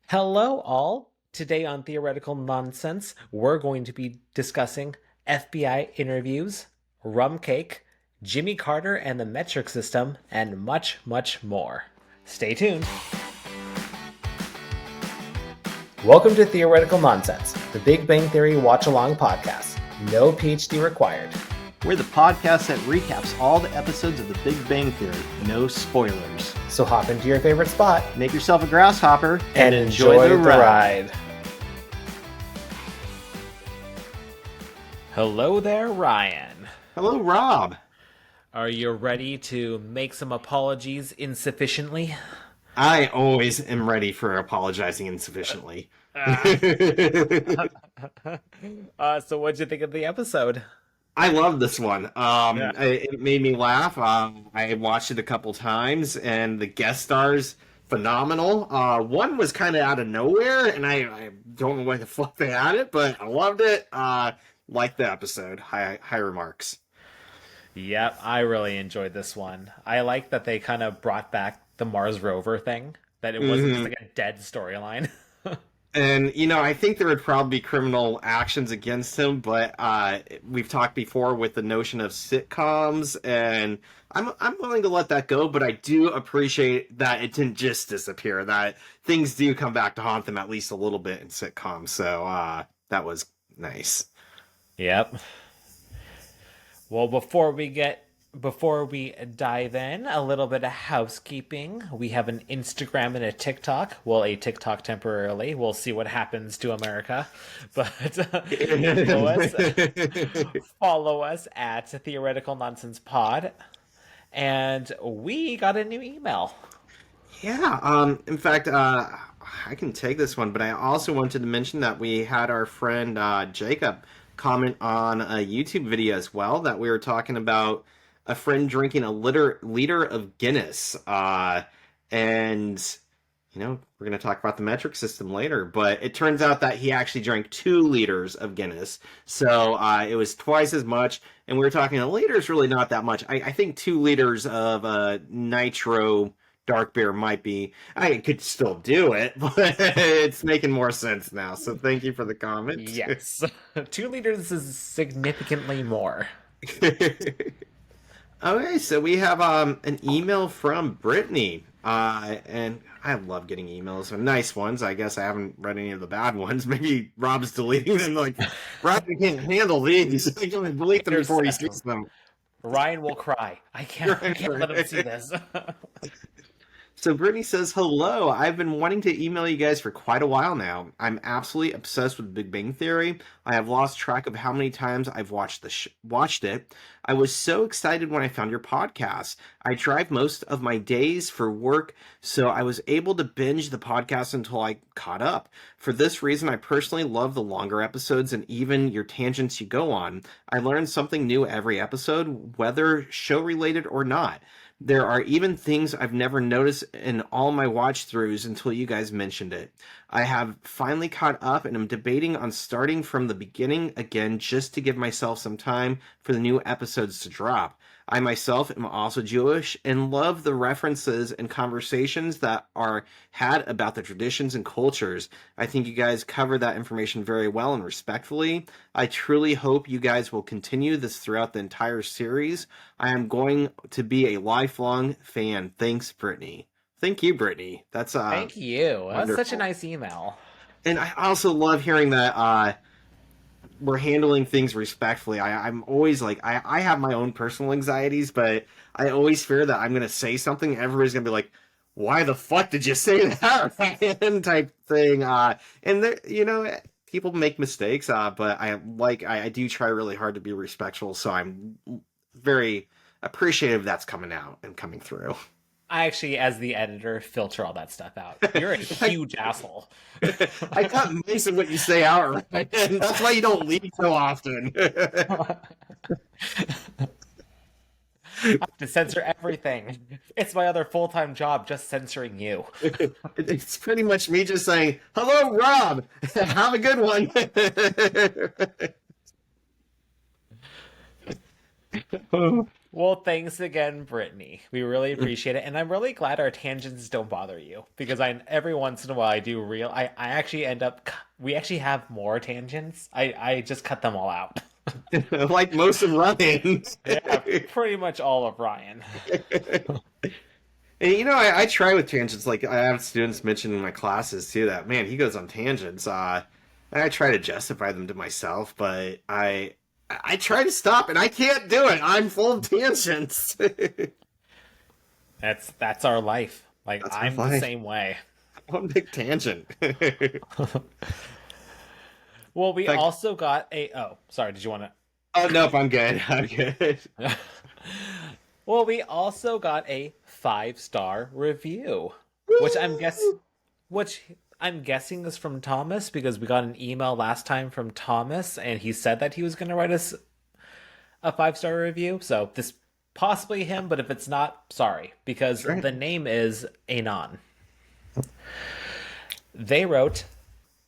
Hello, all. Today on Theoretical Nonsense, we're going to be discussing FBI interviews, Rum Cake, Jimmy Carter and the metric system, and much, much more. Stay tuned. Welcome to Theoretical Nonsense, the Big Bang Theory watch-along podcast. No PhD required. We're the podcast that recaps all the episodes of The Big Bang Theory. No spoilers. So hop into your favorite spot, Make yourself a grasshopper, and enjoy the ride. Hello there, Ryan. Hello, Rob. Are you ready to make some apologies insufficiently? I always am ready for apologizing insufficiently. So what'd you think of the episode? I love this one. Yeah. It made me laugh. I watched it a couple times, and the guest stars, phenomenal. One was kind of out of nowhere, and I don't know why the fuck they had it, but I loved it. Liked the episode. High remarks. Yep, I really enjoyed this one. I like that they kind of brought back the Mars rover thing, that it wasn't just like a dead storyline. And I think there would probably be criminal actions against him, but we've talked before with the notion of sitcoms, and I'm willing to let that go. But I do appreciate that it didn't just disappear; that things do come back to haunt them at least a little bit in sitcoms. So that was nice. Yep. Well, before we dive in, a little bit of housekeeping. We have an Instagram and a TikTok. Well, a TikTok temporarily. We'll see what happens to America. But follow us at Theoretical Nonsense Pod. And we got a new email. Yeah. In fact, I can take this one, but I also wanted to mention that we had our friend Jacob comment on a YouTube video as well, that we were talking about a friend drinking a liter of Guinness. And we're going to talk about the metric system later, but it turns out that he actually drank 2 liters of Guinness. So it was twice as much. And we were talking, a liter is really not that much. I think 2 liters of nitro dark beer might be, I could still do it, but it's making more sense now. So thank you for the comment. Yes. 2 liters is significantly more. Okay, so we have an email from Brittany, and I love getting emails, nice ones. I guess I haven't read any of the bad ones. Maybe Rob's deleting them. Like, Rob, you can't handle these. I can delete them before he sees them. Ryan will cry. I can't let him see this. So Brittany says, hello, I've been wanting to email you guys for quite a while now. I'm absolutely obsessed with Big Bang Theory. I have lost track of how many times I've watched it. I was so excited when I found your podcast. I drive most of my days for work, so I was able to binge the podcast until I caught up. For this reason, I personally love the longer episodes and even your tangents you go on. I learn something new every episode, whether show-related or not. There are even things I've never noticed in all my watch-throughs until you guys mentioned it. I have finally caught up and am debating on starting from the beginning again just to give myself some time for the new episodes to drop. I myself am also Jewish and love the references and conversations that are had about the traditions and cultures. I think you guys cover that information very well and respectfully. I truly hope you guys will continue this throughout the entire series. I am going to be a lifelong fan. Thanks, Brittany. Thank you, Brittany. Thank you. Wonderful. That's such a nice email. And I also love hearing that we're handling things respectfully. I'm always like, I have my own personal anxieties, but I always fear that I'm going to say something. Everybody's going to be like, why the fuck did you say that? type thing. And there, people make mistakes, but I do try really hard to be respectful. So I'm very appreciative that's coming out and coming through. I actually, as the editor, filter all that stuff out. You're a huge asshole. I got most of what you say out, right? And that's why you don't leave so often. I have to censor everything. It's my other full-time job, just censoring you. It's pretty much me just saying, hello, Rob! Have a good one! Well, thanks again, Brittany. We really appreciate it, and I'm really glad our tangents don't bother you because I every once in a while I do real. I actually end up we actually have more tangents. I just cut them all out. Like most of Ryan's. Yeah, pretty much all of Ryan. And I try with tangents. Like I have students mention in my classes too that man he goes on tangents. And I try to justify them to myself, but I try to stop and I can't do it. I'm full of tangents. That's our life. Like That's my I'm the life. same way. One big tangent. Well, we Like, also got a. Oh, sorry. Did you want oh nope, I'm good. I'm good. to? Well, we also got a 5-star review, which I'm guessing is from Thomas because we got an email last time from Thomas and he said that he was going to write us a 5-star review. So this possibly him, but if it's not, sorry, because That's right. the name is Anon. They wrote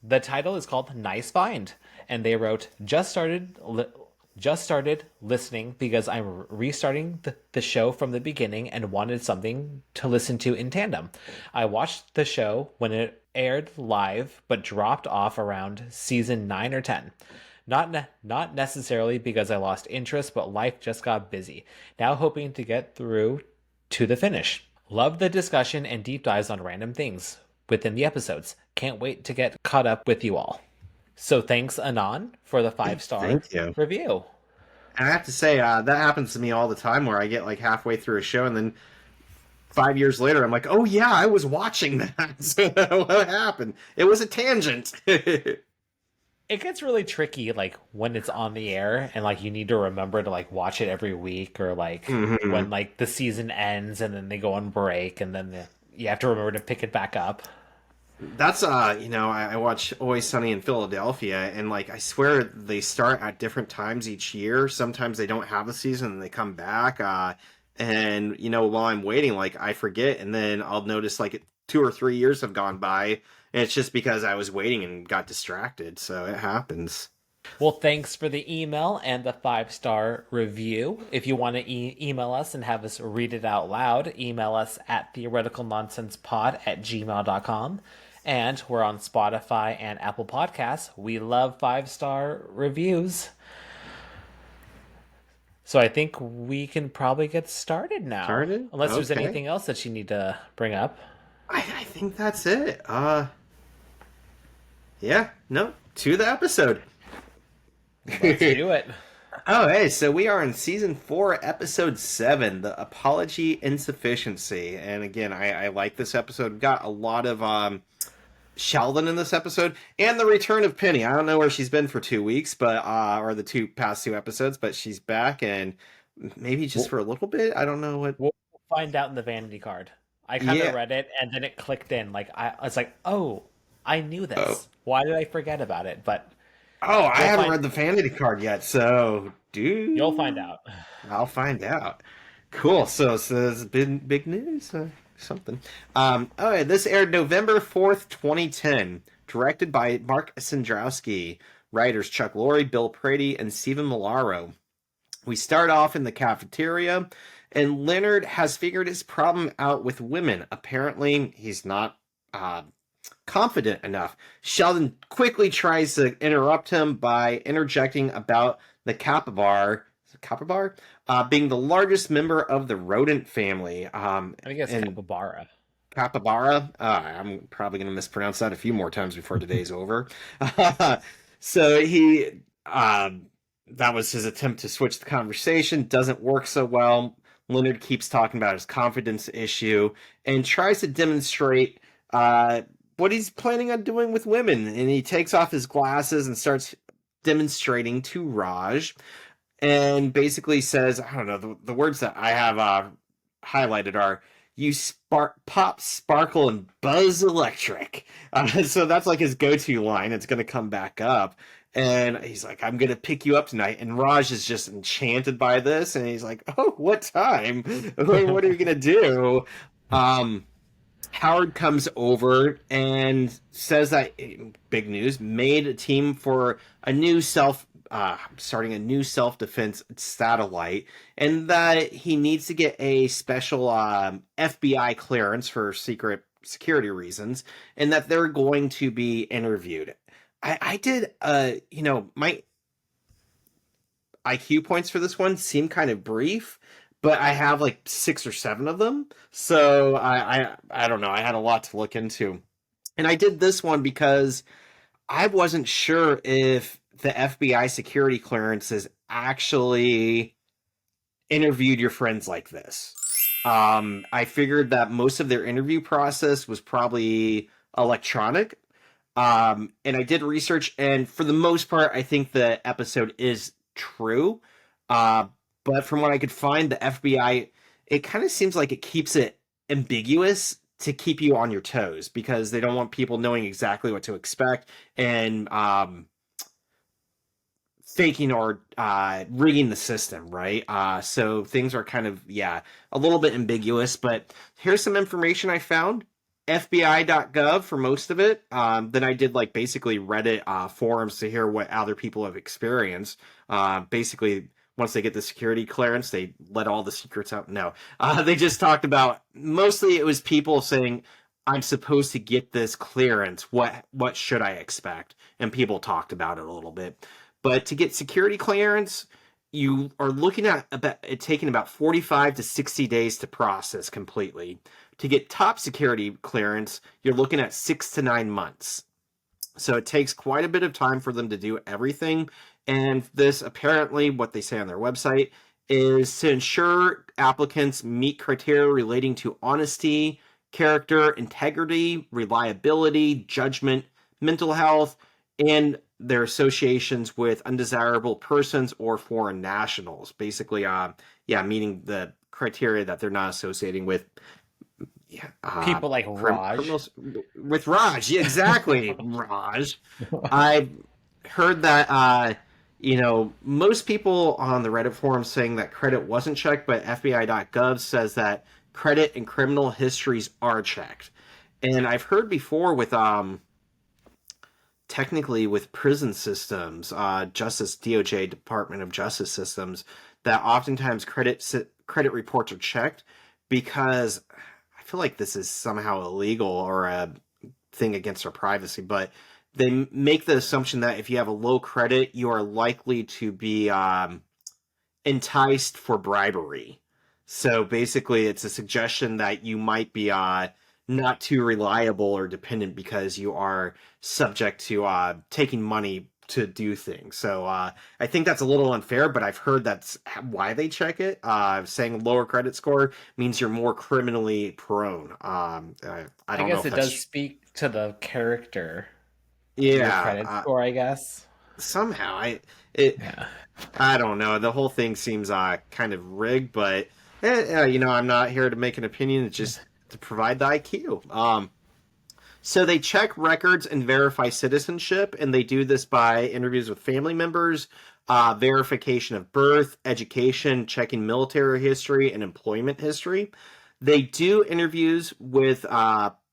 the title is called Nice Find, and they wrote just started listening because I'm restarting the show from the beginning and wanted something to listen to in tandem. I watched the show when it aired live, but dropped off around season 9 or 10. Not necessarily because I lost interest, but life just got busy. Now hoping to get through to the finish. Love the discussion and deep dives on random things within the episodes. Can't wait to get caught up with you all. So thanks, Anon, for the 5-star Thank you. review. And I have to say, that happens to me all the time where I get like halfway through a show and then 5 years later I'm like, oh yeah, I was watching that. What happened? It was a tangent. It gets really tricky, like when it's on the air and like you need to remember to like watch it every week, or like Mhm. when like the season ends and then they go on break and then you have to remember to pick it back up. That's I watch Always Sunny in Philadelphia, and like I swear they start at different times each year. Sometimes they don't have a season and they come back. And while I'm waiting, like I forget, and then I'll notice like 2 or 3 years have gone by, and it's just because I was waiting and got distracted. So it happens. Well, thanks for the email and the 5-star review. If you want to email us and have us read it out loud, email us at theoreticalnonsensepod@gmail.com. And we're on Spotify and Apple Podcasts. We love 5-star reviews. So I think we can probably get started now. Started? Unless there's Okay. anything else that you need to bring up. I think that's it. Yeah, no, to the episode. Let's do it. Oh, hey, so we are in season 4, episode 7, the apology insufficiency. And again, I like this episode. We've got a lot of Sheldon in this episode, and the return of Penny. I don't know where she's been for 2 weeks, but or the past two episodes, but she's back, and maybe just for a little bit. I don't know what. We'll find out in the vanity card. I kind of Yeah. read it and then it clicked in. Like I was like, oh, I knew this. Oh, Why did I forget about it? But oh, I we'll haven't find read the vanity card yet, so you'll find dude, out. I'll find out. Cool. So it's been big news. Something. Oh, yeah, this aired November 4th, 2010. Directed by Mark Sandrowski. Writers Chuck Lorre, Bill Prady, and Stephen Milaro. We start off in the cafeteria, and Leonard has figured his problem out with women. Apparently, he's not confident enough. Sheldon quickly tries to interrupt him by interjecting about the capybara being the largest member of the rodent family. I guess And capybara. capybara, I'm probably going to mispronounce that a few more times before today's over. So that was his attempt to switch the conversation. Doesn't work so well. Leonard keeps talking about his confidence issue and tries to demonstrate what he's planning on doing with women. And he takes off his glasses and starts demonstrating to Raj, and basically says, I don't know, the words that I have highlighted are, you pop, sparkle, and buzz electric. So that's like his go-to line. It's going to come back up. And he's like, I'm going to pick you up tonight. And Raj is just enchanted by this. And he's like, oh, what time? What are you going to do? Howard comes over and says that, big news, made a team for a new starting a new self-defense satellite, and that he needs to get a special FBI clearance for secret security reasons, and that they're going to be interviewed. I did, my IQ points for this one seem kind of brief, but I have like 6 or 7 of them, so I don't know. I had a lot to look into, and I did this one because I wasn't sure if the FBI security clearances actually interviewed your friends like this. I figured that most of their interview process was probably electronic. And I did research, and for the most part, I think the episode is true. Uh, but from what I could find, the FBI, it kind of seems like it keeps it ambiguous to keep you on your toes because they don't want people knowing exactly what to expect and faking or rigging the system, right? So things are kind of, yeah, a little bit ambiguous, but here's some information I found. FBI.gov for most of it. Then I did like basically Reddit forums to hear what other people have experienced. Basically, once they get the security clearance, they let all the secrets out. No, they just talked about mostly it was people saying, "I'm supposed to get this clearance. What should I expect?" And people talked about it a little bit. But to get security clearance, you are looking at it taking about 45 to 60 days to process completely. To get top security clearance, you're looking at 6 to 9 months. So it takes quite a bit of time for them to do everything. And this apparently, what they say on their website, is to ensure applicants meet criteria relating to honesty, character, integrity, reliability, judgment, mental health, and their associations with undesirable persons or foreign nationals. Basically, meaning the criteria that they're not associating with People like Raj. criminals with Raj. Yeah, exactly, Raj. I heard that most people on the Reddit forum saying that credit wasn't checked, but FBI.gov says that credit and criminal histories are checked. And I've heard before with technically with prison systems, Justice DOJ Department of Justice systems, that oftentimes credit reports are checked because I feel like this is somehow illegal or a thing against our privacy, but they make the assumption that if you have a low credit, you are likely to be enticed for bribery. So basically, it's a suggestion that you might be not too reliable or dependent because you are subject to taking money to do things. So I think that's a little unfair, but I've heard that's why they check it. Saying lower credit score means you're more criminally prone. I don't know guess if it that's does speak to the character of your yeah. credit score, I guess. Somehow it Yeah. I don't know. The whole thing seems kind of rigged, but I'm not here to make an opinion. It's just to provide the IQ. So they check records and verify citizenship, and they do this by interviews with family members, verification of birth, education, checking military history, and employment history. They do interviews with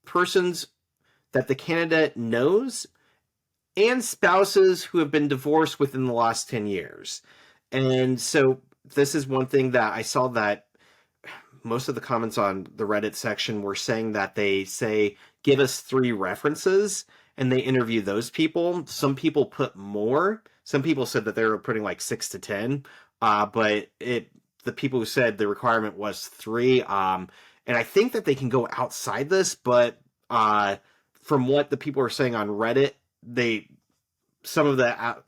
persons that the candidate knows and spouses who have been divorced within the last 10 years. And so this is one thing that I saw that most of the comments on the Reddit section were saying that they say, give us 3 references, and they interview those people. Some people put more. Some people said that they were putting like 6 to 10. But the people who said the requirement was 3. And I think that they can go outside this, but from what the people are saying on Reddit, at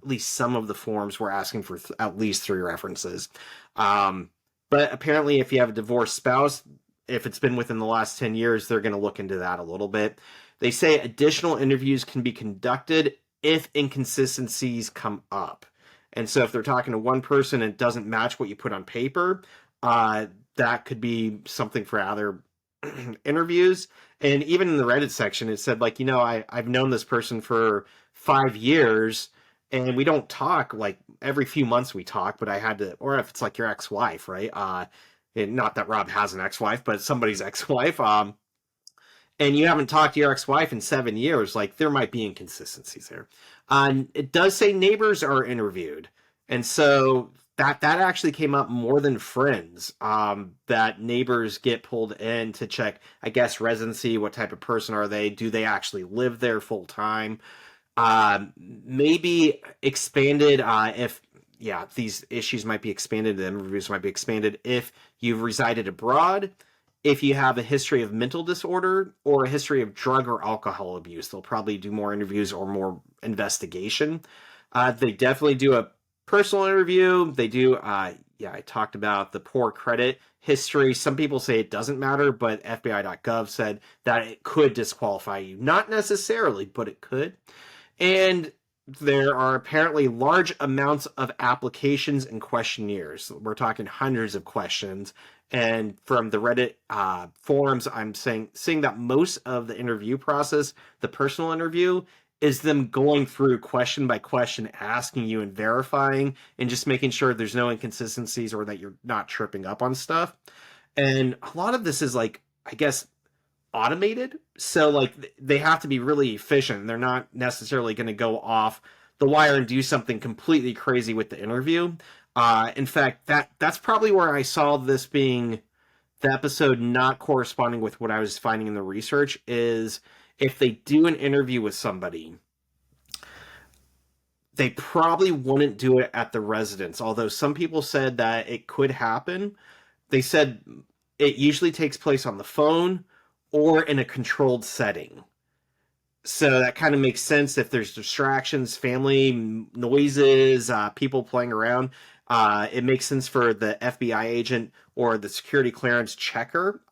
least some of the forums were asking for at least 3 references. But apparently, if you have a divorced spouse, if it's been within the last 10 years, they're going to look into that a little bit. They say additional interviews can be conducted if inconsistencies come up. And so if they're talking to one person and it doesn't match what you put on paper, that could be something for other interviews. And even in the Reddit section, it said, like, I've known this person for 5 years, and we don't talk like every few months we talk, but I had to, or if it's like your ex-wife, right? Not that Rob has an ex-wife, but somebody's ex-wife. And you haven't talked to your ex-wife in 7 years, like there might be inconsistencies there. It does say neighbors are interviewed. And so that actually came up more than Friends. That neighbors get pulled in to check, I guess, residency. What type of person are they? Do they actually live there full time? Maybe expanded if yeah, these issues might be expanded, the reviews might be expanded if you've resided abroad, if you have a history of mental disorder or a history of drug or alcohol abuse. They'll probably do more interviews or more investigation. They definitely do a personal interview. They do, yeah, I talked about the poor credit history. Some people say it doesn't matter, but FBI.gov said that it could disqualify you. Not necessarily, but it could. And there are apparently large amounts of applications and questionnaires. We're talking hundreds of questions. And from the Reddit forums, I'm seeing that most of the interview process, the personal interview, is them going through question by question, asking you and verifying, and just making sure there's no inconsistencies or that you're not tripping up on stuff. And a lot of this is like, I guess, automated, so like they have to be really efficient. They're not necessarily going to go off the wire and do something completely crazy with the interview. In fact, that's probably where I saw this being the episode not corresponding with what I was finding in the research is if they do an interview with somebody, they probably wouldn't do it at the residence, although some people said that it could happen. They said it usually takes place on the phone or in a controlled setting. So that kind of makes sense if there's distractions, family noises, people playing around. It makes sense for the FBI agent or the security clearance checker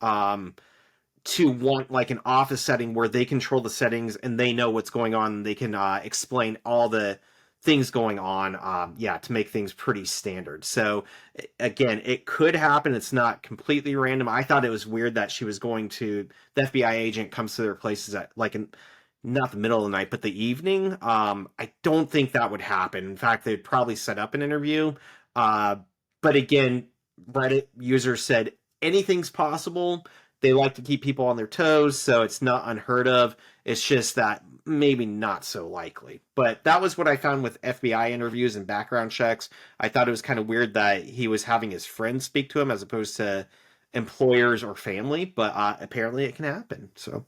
to want like an office setting where they control the settings and they know what's going on. And they can explain all the things going on. Yeah, to make things pretty standard. So again, it could happen. It's not completely random. I thought it was weird that she was going to the FBI agent comes to their places at like not the middle of the night, but the evening. I don't think that would happen. In fact, they'd probably set up an interview. But again, Reddit users said anything's possible. They like to keep people on their toes, so it's not unheard of. It's just that maybe not so likely. But that was what I found with FBI interviews and background checks. I thought it was kind of weird that he was having his friends speak to him as opposed to employers or family, but apparently it can happen. So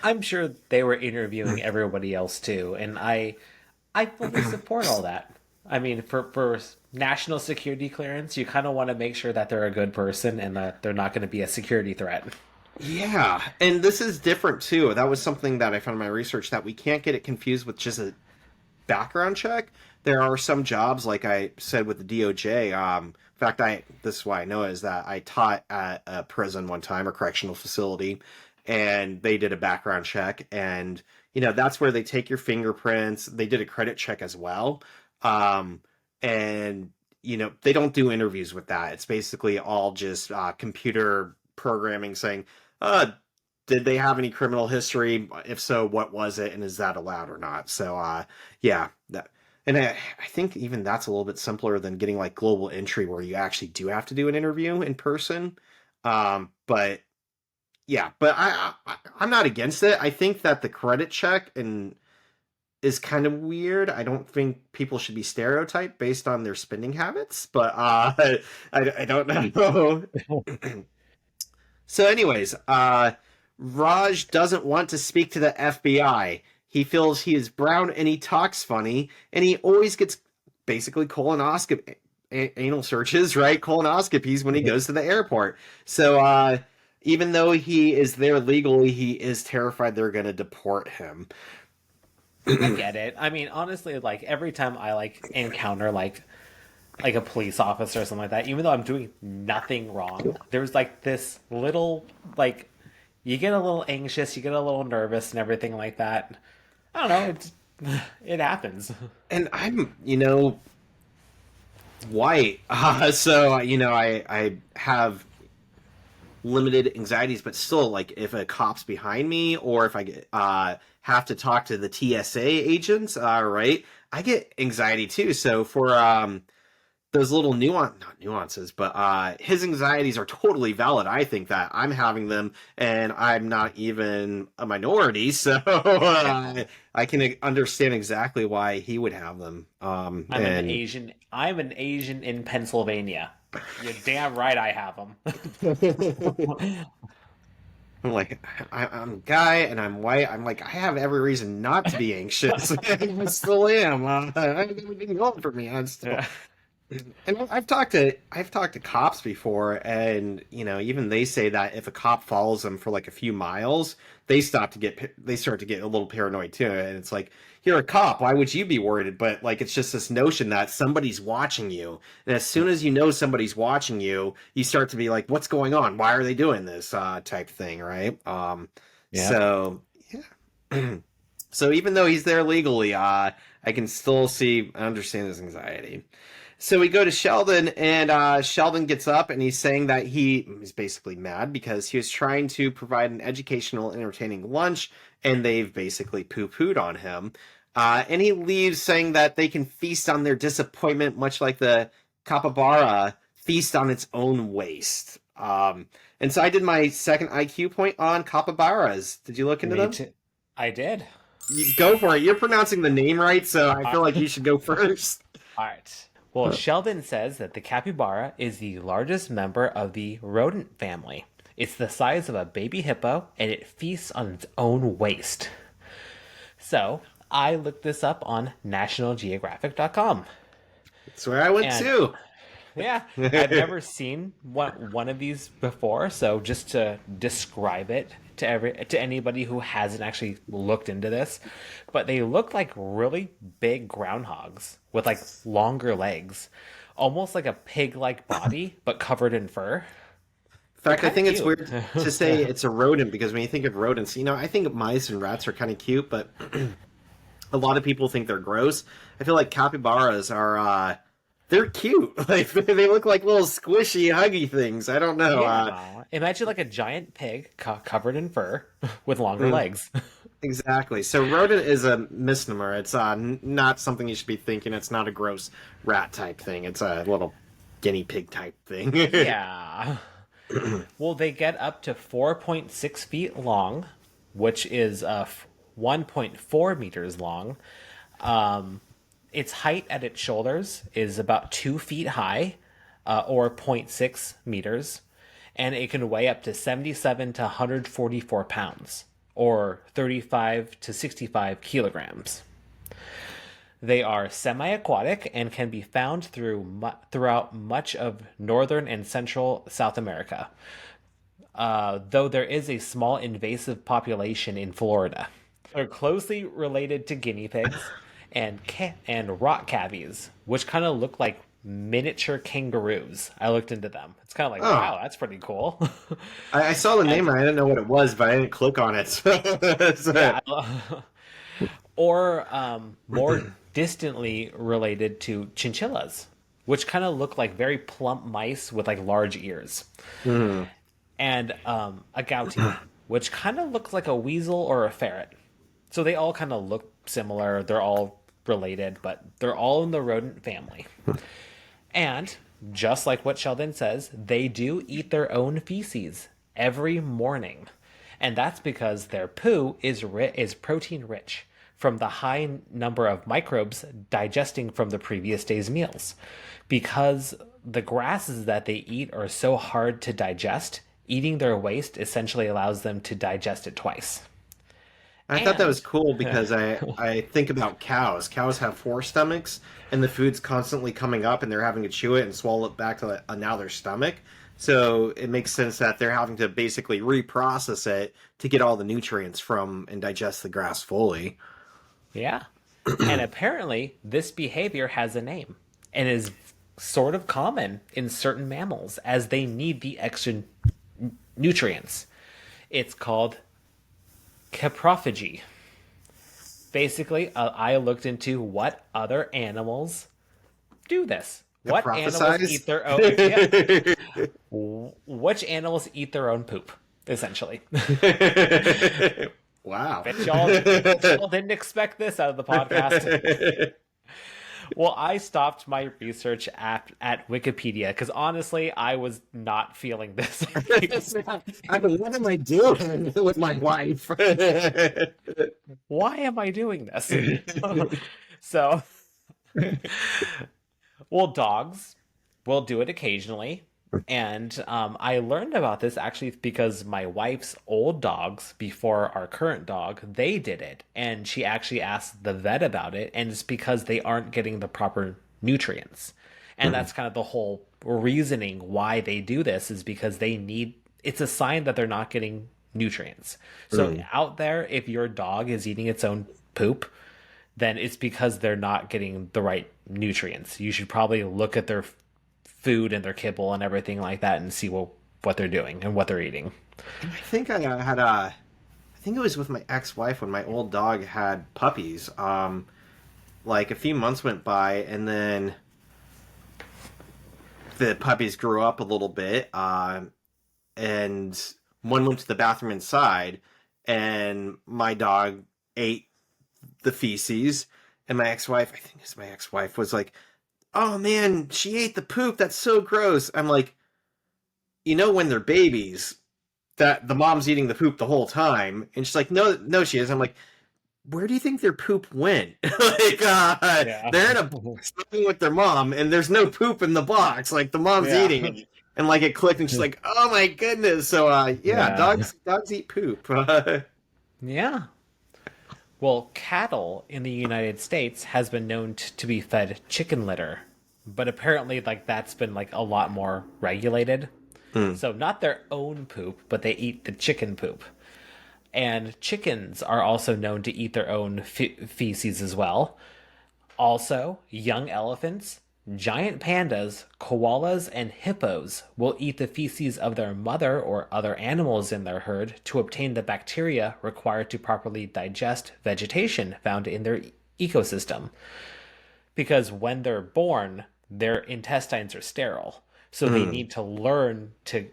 I'm sure they were interviewing everybody else too, and I fully support all that. I mean, for national security clearance, you kind of want to make sure that they're a good person and that they're not going to be a security threat. yeah, and this is different too. That was something that I found in my research that we can't get it confused with just a background check. There are some jobs, like I said with the DOJ. In fact, I this is why I know it, is that I taught at a prison one time, a correctional facility, and they did a background check, and that's where they take your fingerprints. They did a credit check as well, um, and they don't do interviews with that. It's basically all just computer programming saying, uh, did they have any criminal history? If so, what was it, and is that allowed or not? So, yeah, that, and I think even that's a little bit simpler than getting like global entry, where you actually do have to do an interview in person. But yeah, but I'm not against it. I think that the credit check and is kind of weird. I don't think people should be stereotyped based on their spending habits, but I don't know. So, anyways, Raj doesn't want to speak to the FBI. He feels he is brown and he talks funny, and he always gets basically colonoscopy, anal searches, right? Colonoscopies when he goes to the airport. So, even though he is there legally, he is terrified they're going to deport him. I get it. I mean, honestly, like every time I like encounter like a police officer or something like that, even though I'm doing nothing wrong, there's like this little like you get a little anxious, you get a little nervous and everything like that. I don't know, it happens. And I'm, white. So, I have limited anxieties, but still, like, if a cop's behind me or if I get, have to talk to the TSA agents, right, I get anxiety too. So for those little not nuances, but his anxieties are totally valid. I think that I'm having them, and I'm not even a minority, so I can understand exactly why he would have them. And I'm an Asian in Pennsylvania. You're damn right I have them. I'm like, I'm a guy and I'm white. I'm like, I have every reason not to be anxious. I still am. I have everything going for me. I'm still. Yeah. And I've talked to cops before, and even they say that if a cop follows them for like a few miles, they start to get a little paranoid too. And it's like, you're a cop, why would you be worried? But like, it's just this notion that somebody's watching you, and as soon as you know somebody's watching you, you start to be like, what's going on? Why are they doing this? Type thing, right? Yep. So yeah. So even though he's there legally, I can still understand his anxiety. So we go to Sheldon, and Sheldon gets up, and he's saying that he's basically mad because he was trying to provide an educational, entertaining lunch, and they've basically poo-pooed on him. And he leaves saying that they can feast on their disappointment, much like the capybara feast on its own waste. And so I did my second IQ point on capybaras. Did you look into Me them? too. I did. You go for it. You're pronouncing the name right, so I feel like you should go first. All right. Well, Sheldon says that the capybara is the largest member of the rodent family. It's the size of a baby hippo, and it feasts on its own waste. So, I looked this up on nationalgeographic.com. That's where I went And too. yeah, I've never seen one of these before, so just to describe it to anybody who hasn't actually looked into this, but they look like really big groundhogs with like longer legs, almost like a pig-like body but covered in fur. In They're fact, I kind of think it's cute. weird to say it's a rodent because when you think of rodents, I think mice and rats are kind of cute, but a lot of people think they're gross. I feel like capybaras are they're cute. Like they look like little squishy, huggy things. I don't know. Yeah, imagine like a giant pig covered in fur with longer Mm, legs. exactly. So rodent is a misnomer. It's not something you should be thinking. It's not a gross rat type thing. It's a little guinea pig type thing. Yeah. Well, they get up to 4.6 feet long, which is 1.4 meters long. Its height at its shoulders is about 2 feet high, or zero point 0.6 meters, and it can weigh up to 77 to 144 pounds, or 35 to 65 kilograms. They are semi-aquatic and can be found throughout much of northern and central South America, though there is a small invasive population in Florida. They're closely related to guinea pigs and rock cavies, which kind of look like miniature kangaroos. I looked into them. It's kind of like, Oh, wow, that's pretty cool. I saw the And name. I didn't know what it was, but I didn't click on it. yeah, or more distantly related to chinchillas, which kind of look like very plump mice with like large ears, Hmm. and a gouty, which kind of looks like a weasel or a ferret. So they all kind of look similar. They're all related, but they're all in the rodent family. And just like what Sheldon says, they do eat their own feces every morning. And that's because their poo is protein rich from the high number of microbes digesting from the previous day's meals. Because the grasses that they eat are so hard to digest, eating their waste essentially allows them to digest it twice. I thought that was And cool because I think about cows. Cows have four stomachs, and the food's constantly coming up, and they're having to chew it and swallow it back to now their stomach. So it makes sense that they're having to basically reprocess it to get all the nutrients from and digest the grass fully. yeah. And apparently, this behavior has a name and is sort of common in certain mammals as they need the extra nutrients. It's called caprophagy. Basically, I looked into what other animals do this. To What animals prophesize? eat their own? Yeah. Which animals eat their own poop? Essentially. Wow. Bet y'all didn't expect this out of the podcast. Well, I stopped my research at Wikipedia because honestly, I was not feeling this. What am I doing with my wife? Why am I doing this? So, well, dogs will do it occasionally. And I learned about this actually because my wife's old dogs, before our current dog, they did it. And she actually asked the vet about it. And it's because they aren't getting the proper nutrients. And that's kind of the whole reasoning why they do this is because they need, it's a sign that they're not getting nutrients. So out there, if your dog is eating its own poop, then it's because they're not getting the right nutrients. You should probably look at their food and their kibble and everything like that and see what they're doing and what they're eating. I think I had I think it was with my ex-wife when my old dog had puppies. Like a few months went by, and then the puppies grew up a little bit, and one went to the bathroom inside, and my dog ate the feces, and my ex-wife, I think it's my ex-wife, was like, "Oh man, she ate the poop. That's so gross." I'm like, when they're babies, that the mom's eating the poop the whole time, and she's like, "No, no, she is." I'm like, where do you think their poop went? Like, Yeah. they're in a box living with their mom, and there's no poop in the box. Like the mom's Yeah. eating it, and like it clicked, and she's like, "Oh my goodness!" So, yeah, Yeah. dogs eat poop. Yeah. Well, cattle in the United States has been known to be fed chicken litter, but apparently like that's been like a lot more regulated. Hmm. So not their own poop, but they eat the chicken poop. And chickens are also known to eat their own feces as well. Also, young elephants, giant pandas, koalas, and hippos will eat the feces of their mother or other animals in their herd to obtain the bacteria required to properly digest vegetation found in their ecosystem. Because when they're born, their intestines are sterile. So they Hmm. need to learn to,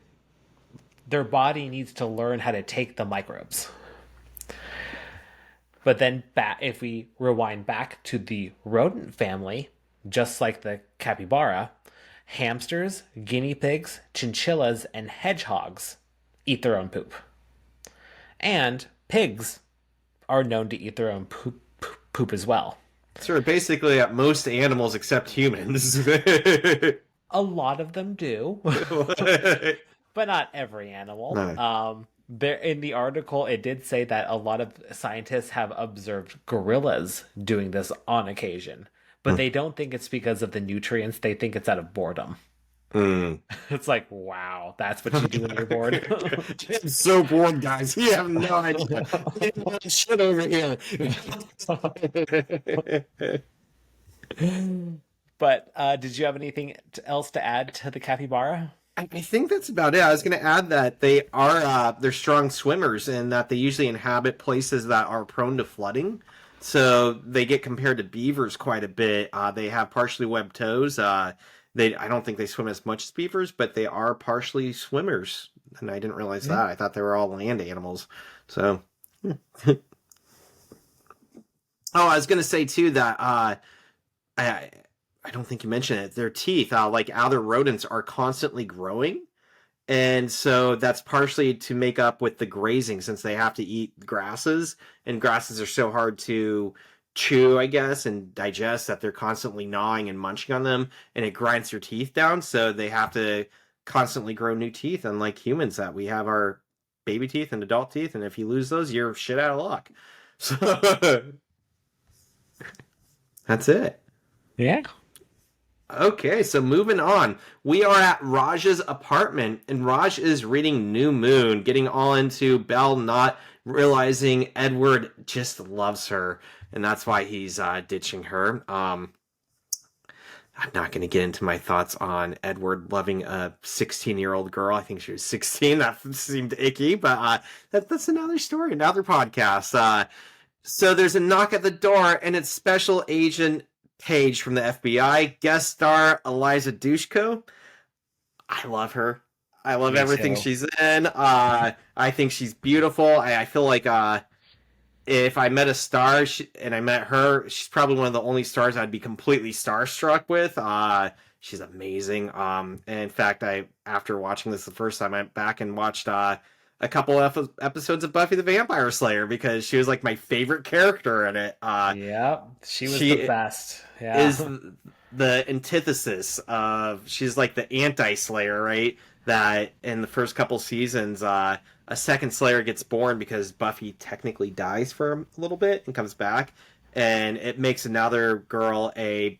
their body needs to learn how to take the microbes. But then, if we rewind back to the rodent family, just like the capybara, hamsters, guinea pigs, chinchillas, and hedgehogs eat their own poop. And pigs are known to eat their own poop as well. So basically, at most animals except humans. A lot of them do, but not every animal. No. There in the article, it did say that a lot of scientists have observed gorillas doing this on occasion, but they don't think it's because of the nutrients. They think it's out of boredom. Hmm. It's like, wow, that's what you do when you're bored. I'm so bored, guys. You have no idea. Shit over here. But did you have anything else to add to the capybara? I think that's about it. I was going to add that they're strong swimmers and that they usually inhabit places that are prone to flooding. So they get compared to beavers quite a bit. They have partially webbed toes. I don't think they swim as much as beavers, but they are partially swimmers. And I didn't realize Yeah. that. I thought they were all land animals. So, oh, I was going to say too that I I don't think you mentioned it. Their teeth, like other rodents, are constantly growing, and so that's partially to make up with the grazing, since they have to eat grasses, and grasses are so hard to chew, I guess, and digest that they're constantly gnawing and munching on them, and it grinds your teeth down. So they have to constantly grow new teeth, unlike humans, that we have our baby teeth and adult teeth, and if you lose those, you're shit out of luck. So that's it. Yeah. Okay, so moving on. We are at Raj's apartment, and Raj is reading New Moon, getting all into Belle not realizing Edward just loves her, and that's why he's ditching her. I'm not going to get into my thoughts on Edward loving a 16-year-old girl. I think she was 16. That seemed icky, but that's another story, another podcast. So there's a knock at the door, and it's Special Agent Paige from the FBI, guest star Eliza Dushko. I love her. I love Me everything too. she's in. I think she's beautiful. I feel like if I met a star and I met her, she's probably one of the only stars I'd be completely starstruck with. She's amazing. And in fact, after watching this the first time, I went back and watched a couple episodes of Buffy the Vampire Slayer because she was like my favorite character in it. Yep, she was the She best. is Yeah. the antithesis of she's like the anti-Slayer, right? That in the first couple seasons, a second Slayer gets born because Buffy technically dies for a little bit and comes back, and it makes another girl a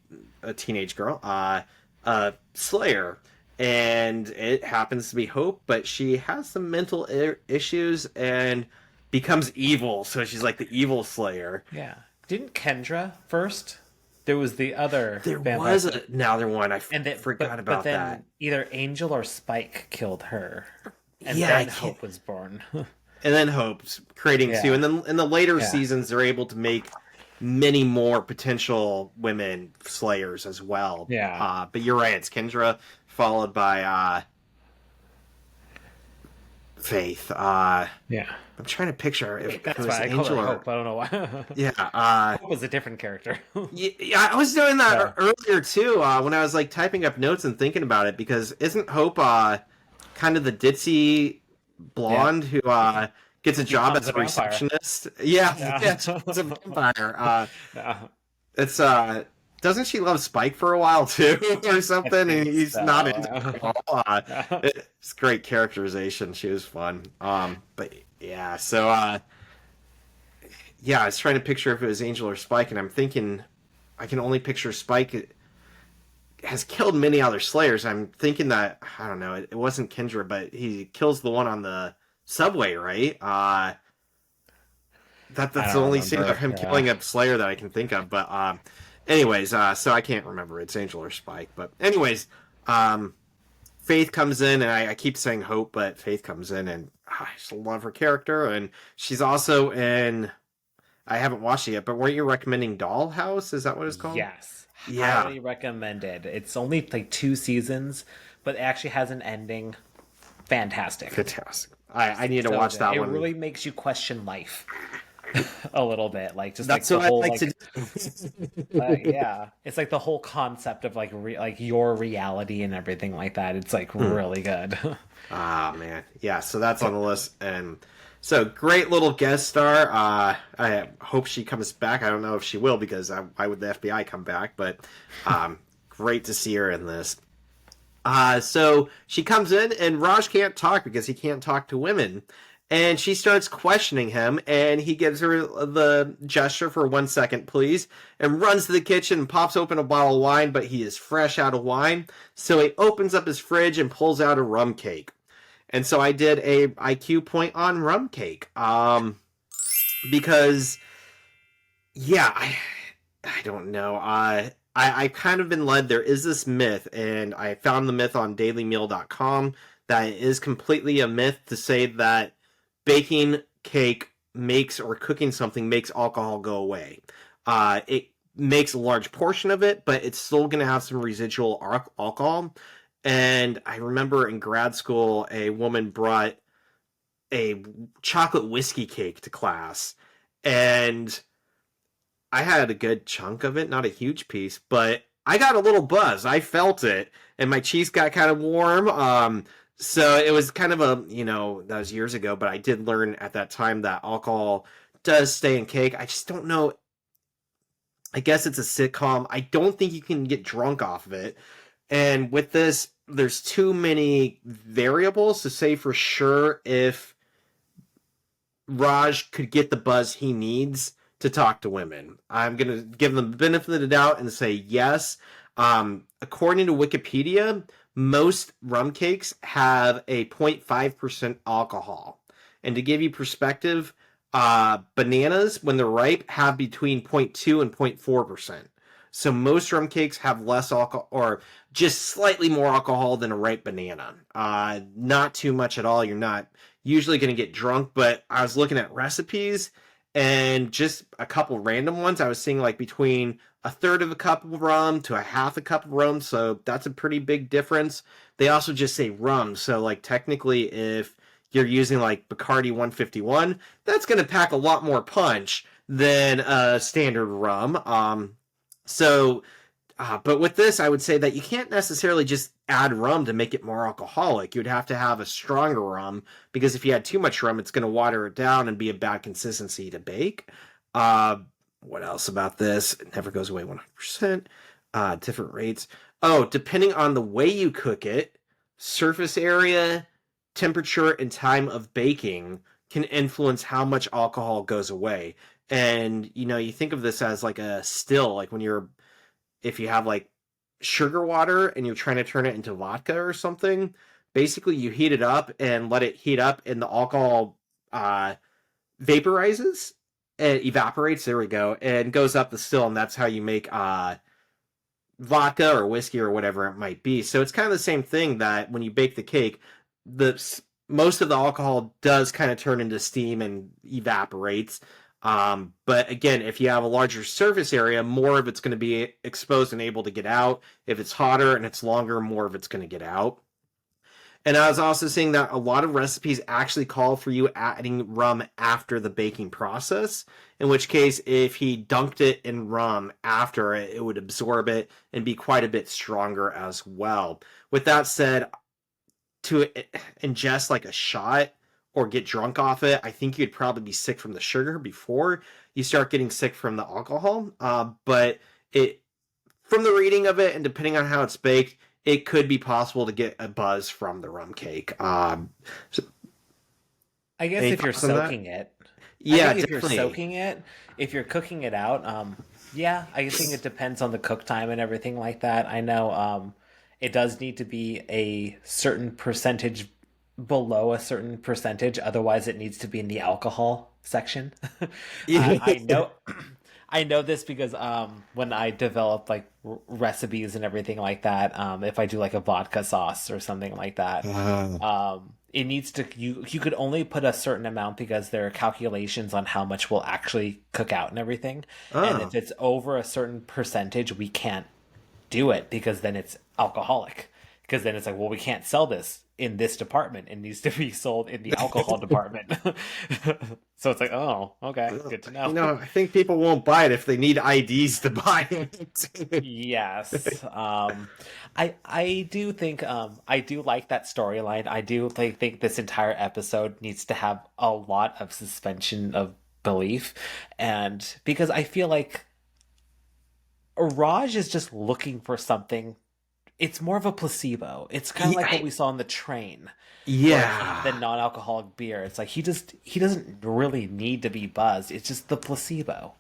teenage girl, a Slayer, and it happens to be Hope, but she has some mental issues and becomes evil, so she's like the evil Slayer. Yeah. Didn't Kendra first? There was the other There vampire. was another one. I And then, forgot but about then that. either Angel or Spike killed her, and Yeah, then Hope was born. and then Hope's creating Yeah. two, and then in the later Yeah. seasons, they're able to make many more potential women slayers as well. Yeah. But you're right. It's Kendra followed by Faith. Yeah. I'm trying to picture if it That's was why I called Angel her or Hope. I don't know why. yeah. Hope was a different character. Yeah, I was doing that Yeah. earlier too when I was like typing up notes and thinking about it because isn't Hope kind of the ditzy blonde who gets a job Becomes as a a vampire. receptionist? Yeah, Yeah. yeah, she's a vampire. Yeah. It's doesn't she love Spike for a while too or something? And he's so. not into it at all. It's great characterization. She was fun. But yeah, so yeah, I was trying to picture if it was Angel or Spike, and I'm thinking I can only picture Spike has killed many other Slayers. I'm thinking that I don't know, it wasn't Kendra, but he kills the one on the subway, right? That's the only scene of him killing a Slayer that I can think of. But anyways, so I can't remember it's Angel or Spike. But anyways, Faith comes in, and I keep saying Hope, but Faith comes in, and I just love her character, and she's also in. I haven't watched it yet, but weren't you recommending Dollhouse? Is that what it's called? Yes. Yeah. Highly recommended. It's only like 2 seasons, but it actually has an ending. Fantastic. Fantastic. I need to So watch good. that it one. It really makes you question life a little bit. Like just That's like the what whole I like to do. yeah. It's like the whole concept of like like your reality and everything like that. It's like really good. Ah, man. Yeah, so that's on the list. And so great little guest star. I hope she comes back. I don't know if she will because why would the FBI come back? But great to see her in this. So she comes in, and Raj can't talk because he can't talk to women. And she starts questioning him, and he gives her the gesture for 1 second, please, and runs to the kitchen and pops open a bottle of wine, but he is fresh out of wine. So he opens up his fridge and pulls out a rum cake. And so I did a IQ point on Rum Cake. Because, yeah, I don't know. I've kind of been led. There is this myth, and I found the myth on dailymeal.com that it is completely a myth to say that baking cake makes or cooking something makes alcohol go away. It makes a large portion of it, but it's still going to have some residual alcohol. And I remember in grad school, a woman brought a chocolate whiskey cake to class, and I had a good chunk of it, not a huge piece, but I got a little buzz. I felt it, and my cheeks got kind of warm. So it was kind of that was years ago, but I did learn at that time that alcohol does stay in cake. I just don't know. I guess it's a sitcom. I don't think you can get drunk off of it. And with this, there's too many variables to say for sure if Raj could get the buzz he needs to talk to women. I'm going to give them the benefit of the doubt and say yes. According to Wikipedia, most rum cakes have a 0.5% alcohol. And to give you perspective, bananas, when they're ripe, have between 0.2 and 0.4%. So most rum cakes have less alcohol, or just slightly more alcohol than a ripe banana. Not too much at all. You're not usually going to get drunk, but I was looking at recipes, and just a couple random ones. I was seeing like between a third of a cup of rum to a half a cup of rum, so that's a pretty big difference. They also just say rum, so like technically if you're using like Bacardi 151, that's going to pack a lot more punch than a standard rum. But with this, I would say that you can't necessarily just add rum to make it more alcoholic. You would have to have a stronger rum because if you add too much rum, it's going to water it down and be a bad consistency to bake. Uh, what else about this? It never goes away 100%. Different rates. Oh, depending on the way you cook it, surface area, temperature, and time of baking can influence how much alcohol goes away. And, you think of this as like a still, like if you have like sugar water and you're trying to turn it into vodka or something, basically you heat it up and let it heat up and the alcohol vaporizes and evaporates, there we go, and goes up the still, and that's how you make vodka or whiskey or whatever it might be. So it's kind of the same thing that when you bake the cake, the most of the alcohol does kind of turn into steam and evaporates. But again, if you have a larger surface area, more of it's going to be exposed and able to get out. If it's hotter and it's longer, more of it's going to get out. And I was also seeing that a lot of recipes actually call for you adding rum after the baking process, in which case, if he dunked it in rum after it would absorb it and be quite a bit stronger as well. With that said, to ingest like a shot or get drunk off it, I think you'd probably be sick from the sugar before you start getting sick from the alcohol. But from the reading of it and depending on how it's baked, it could be possible to get a buzz from the rum cake. So I guess any if you're thoughts on that? soaking it, I Yeah, think if you're definitely. soaking it, if you're cooking it out, yeah, I think it depends on the cook time and everything like that. I know it does need to be a certain percentage below a certain percentage, otherwise it needs to be in the alcohol section. I know I know this because when I develop like recipes and everything like that, if I do like a vodka sauce or something like that, Uh, it needs to you could only put a certain amount because there are calculations on how much will actually cook out and everything. And if oh, it's over a certain percentage, we can't do it because then it's alcoholic. Because then it's like, well, we can't sell this in this department. It needs to be sold in the alcohol department. So it's like, oh, okay, good to know. I think people won't buy it if they need IDs to buy it. Yes. I do think I do like that storyline. I do think this entire episode needs to have a lot of suspension of belief, and because I feel like Raj is just looking for something. It's more of a placebo. It's kind of Yeah, like what we saw on the train, where the yeah. non-alcoholic beer. It's like he doesn't really need to be buzzed. It's just the placebo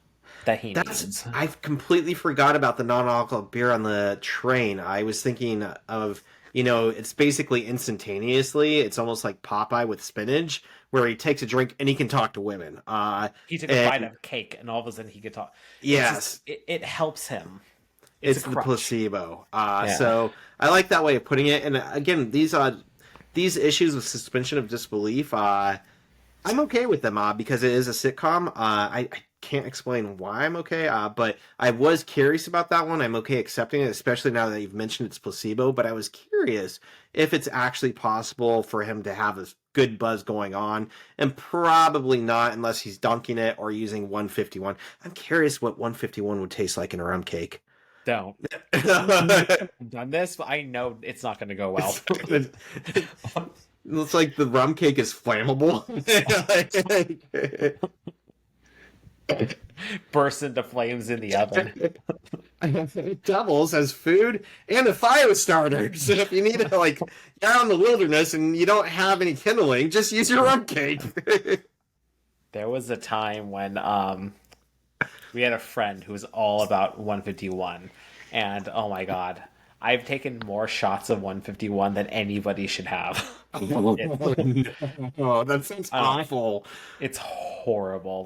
that he That's needs. I've completely forgot about the non-alcoholic beer on the train. I was thinking of, it's basically instantaneously. It's almost like Popeye with spinach, where he takes a drink and he can talk to women. He took a bite And of cake, and all of a sudden he could talk. It's just yes, it helps him. It's a it's the crutch. placebo. Yeah. So I like that way of putting it. And again, these issues with suspension of disbelief, I'm okay with them because it is a sitcom. I can't explain why I'm okay, but I was curious about that one. I'm okay accepting it, especially now that you've mentioned it's placebo. But I was curious if it's actually possible for him to have a good buzz going on, and probably not unless he's dunking it or using 151. I'm curious what 151 would taste like in a rum cake. Don't. I've done this, but I know it's not going to go well. It's, it looks like the rum cake is flammable. Burst into flames in the oven. It doubles as food and a fire starter. So if you need to, like, you're out in the wilderness and you don't have any kindling, just use your rum cake. There was a time when we had a friend who was all about 151, and oh my god, I've taken more shots of 151 than anybody should have. Oh, It, no, that sounds uh, awful. it's horrible.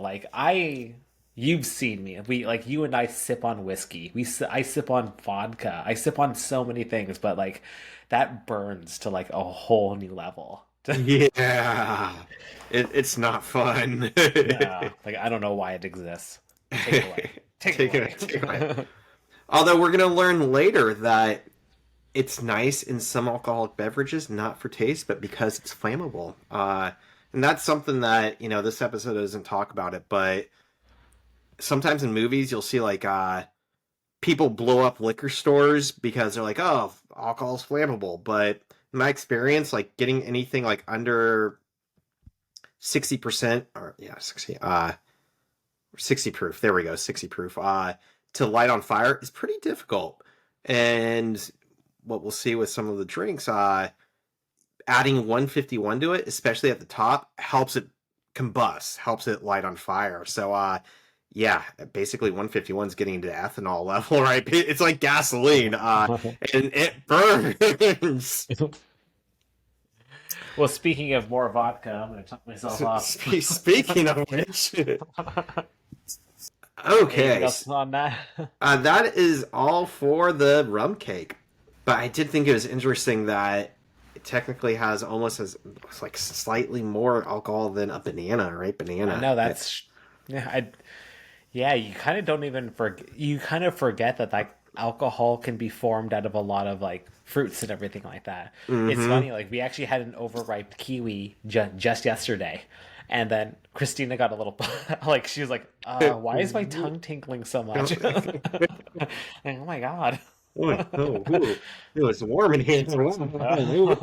You've seen me. We like you and I sip on whiskey. I sip on vodka. I sip on so many things, but like that burns to like a whole new level. Yeah, it's not fun. Yeah, like I don't know why it exists. Take it away. Take it Take it. away. Although we're going to learn later that it's nice in some alcoholic beverages, not for taste, but because it's flammable. And that's something that, this episode doesn't talk about it, but sometimes in movies you'll see like people blow up liquor stores because they're like, oh, alcohol's flammable. But in my experience, like getting anything like under 60%, or yeah, 60 proof, there we go, 60 proof, to light on fire is pretty difficult. And what we'll see with some of the drinks, adding 151 to it, especially at the top, helps it combust, helps it light on fire. So, yeah, basically 151 is getting into ethanol level, right? It's like gasoline, and it burns. Well, speaking of more vodka, I'm going to talk myself off. Speaking of which, Anything okay, else on that? that is all for the rum cake. But I did think it was interesting that it technically has almost as like slightly more alcohol than a banana, right? I Banana. know that's yeah. Yeah, you kind of don't even forget. You kind of forget that like alcohol can be formed out of a lot of like fruits and everything like that. It's Mm-hmm. funny. Like we actually had an overripe kiwi just yesterday, and then Christina got a little like she was like, "Why is my tongue tinkling so much?" And, oh my god. Oh, oh, ooh. It's warm in here. Ooh.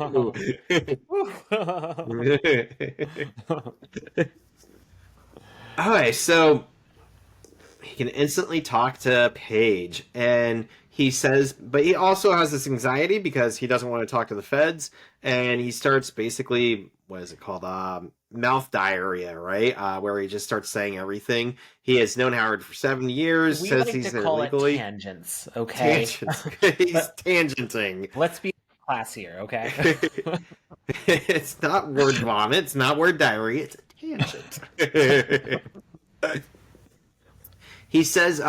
Okay, so he can instantly talk to Paige, and he says, but he also has this anxiety because he doesn't want to talk to the feds, and he starts basically, what is it called, mouth diarrhea, right? Where he just starts saying everything. He has known Howard for 7 years, We says like to he's there call it illegally. tangents, okay? Tangents. He's Let, tangenting. let's be classier, okay? It's not word vomit. It's not word diarrhea. It's a tangent. He says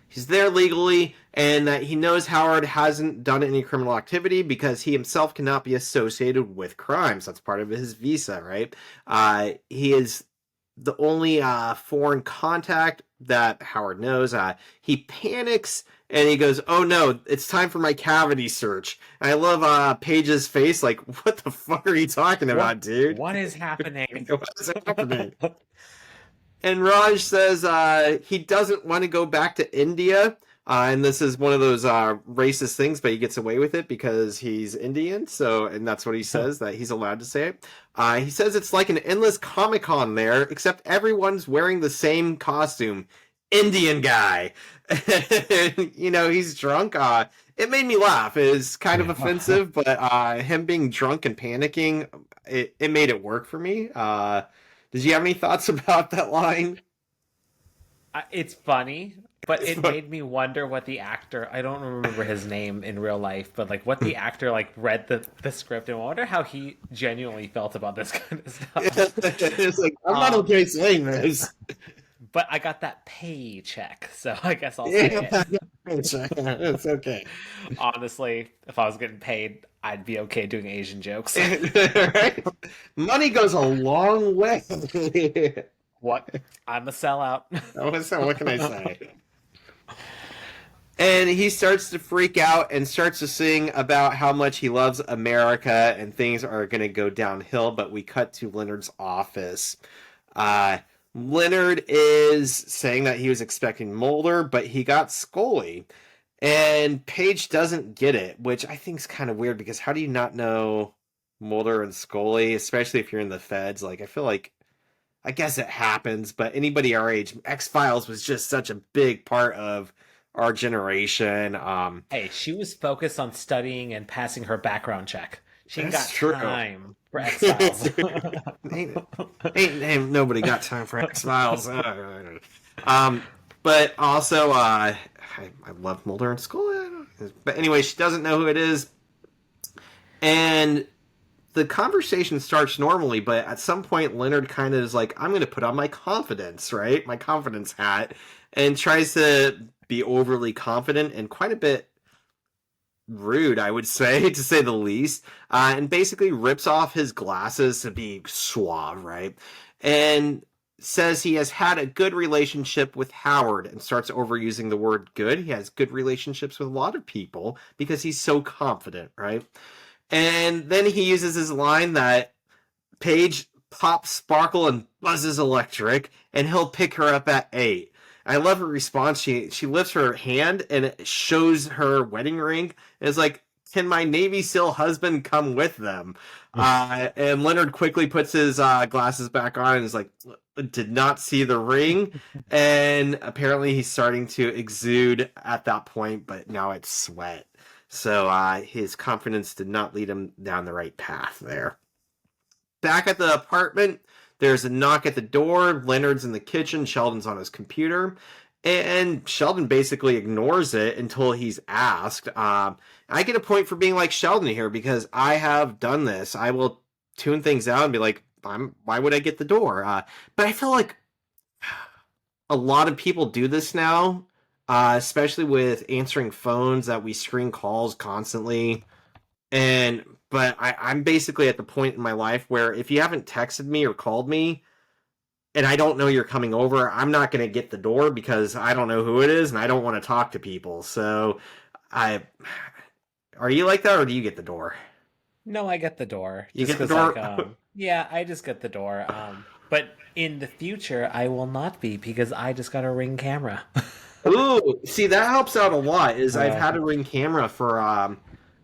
he's there legally and that he knows Howard hasn't done any criminal activity because he himself cannot be associated with crimes. That's part of his visa, right? He is the only foreign contact that Howard knows. He panics and he goes, "Oh no, it's time for my cavity search." And I love Paige's face, like, "What the fuck are you talking What about, dude? what is happening? What is happening?" And Raj says he doesn't want to go back to India. And this is one of those racist things, but he gets away with it because he's Indian. So, and that's what he says, that he's allowed to say it. He says it's like an endless Comic Con there, except everyone's wearing the same costume. Indian guy. And, he's drunk. It made me laugh. It's kind of offensive, but him being drunk and panicking, it made it work for me. Did you have any thoughts about that line? It's funny, but It's it fun. made me wonder what the actor, I don't remember his name in real life, but like what the actor like read the script and I wonder how he genuinely felt about this kind of stuff. It's like, I'm not Um, okay saying this. but I got that paycheck, so I guess I'll say it. Yeah, it's okay. Honestly, if I was getting paid, I'd be okay doing Asian jokes. Right? Money goes a long way. What? I'm a sellout. What can I say? And he starts to freak out and starts to sing about how much he loves America and things are going to go downhill. But we cut to Leonard's office. Uh, Leonard is saying that he was expecting Mulder, but he got Scully. And Paige doesn't get it, which I think is kind of weird because how do you not know Mulder and Scully, especially if you're in the feds? Like, I feel like, I guess it happens, but anybody our age, X Files was just such a big part of our generation. Hey, she was focused on studying and passing her background check. She ain't That's got true. time for X Files. ain't nobody got time for X Files. But also, I love Mulder in school. But anyway, she doesn't know who it is, and the conversation starts normally. But at some point, Leonard kind of is like, "I'm going to put on my confidence, right? My confidence hat," and tries to be overly confident and quite a bit rude, I would say, to say the least, and basically rips off his glasses to be suave, right? And says he has had a good relationship with Howard and starts overusing the word good. He has good relationships with a lot of people because he's so confident, right? And then he uses his line that Paige pops sparkle and buzzes electric, and he'll pick her up at 8. I love her response. She lifts her hand and it shows her wedding ring. And it's like, can my Navy SEAL husband come with them? And Leonard quickly puts his glasses back on and is like, did not see the ring. And apparently he's starting to exude at that point, but now it's sweat. So his confidence did not lead him down the right path there. Back at the apartment, there's a knock at the door. Leonard's in the kitchen. Sheldon's on his computer. And Sheldon basically ignores it until he's asked. I get a point for being like Sheldon here because I have done this. I will tune things out and be like, why would I get the door? But I feel like a lot of people do this now, especially with answering phones that we screen calls constantly. But I'm basically at the point in my life where if you haven't texted me or called me and I don't know you're coming over, I'm not going to get the door because I don't know who it is and I don't want to talk to people. So are you like that or do you get the door? No, I get the door. You Just get the 'cause, door? yeah, I just get the door. But in the future, I will not be because I just got a Ring camera. Ooh, see, that helps out a lot. Is I've Uh, had a Ring camera for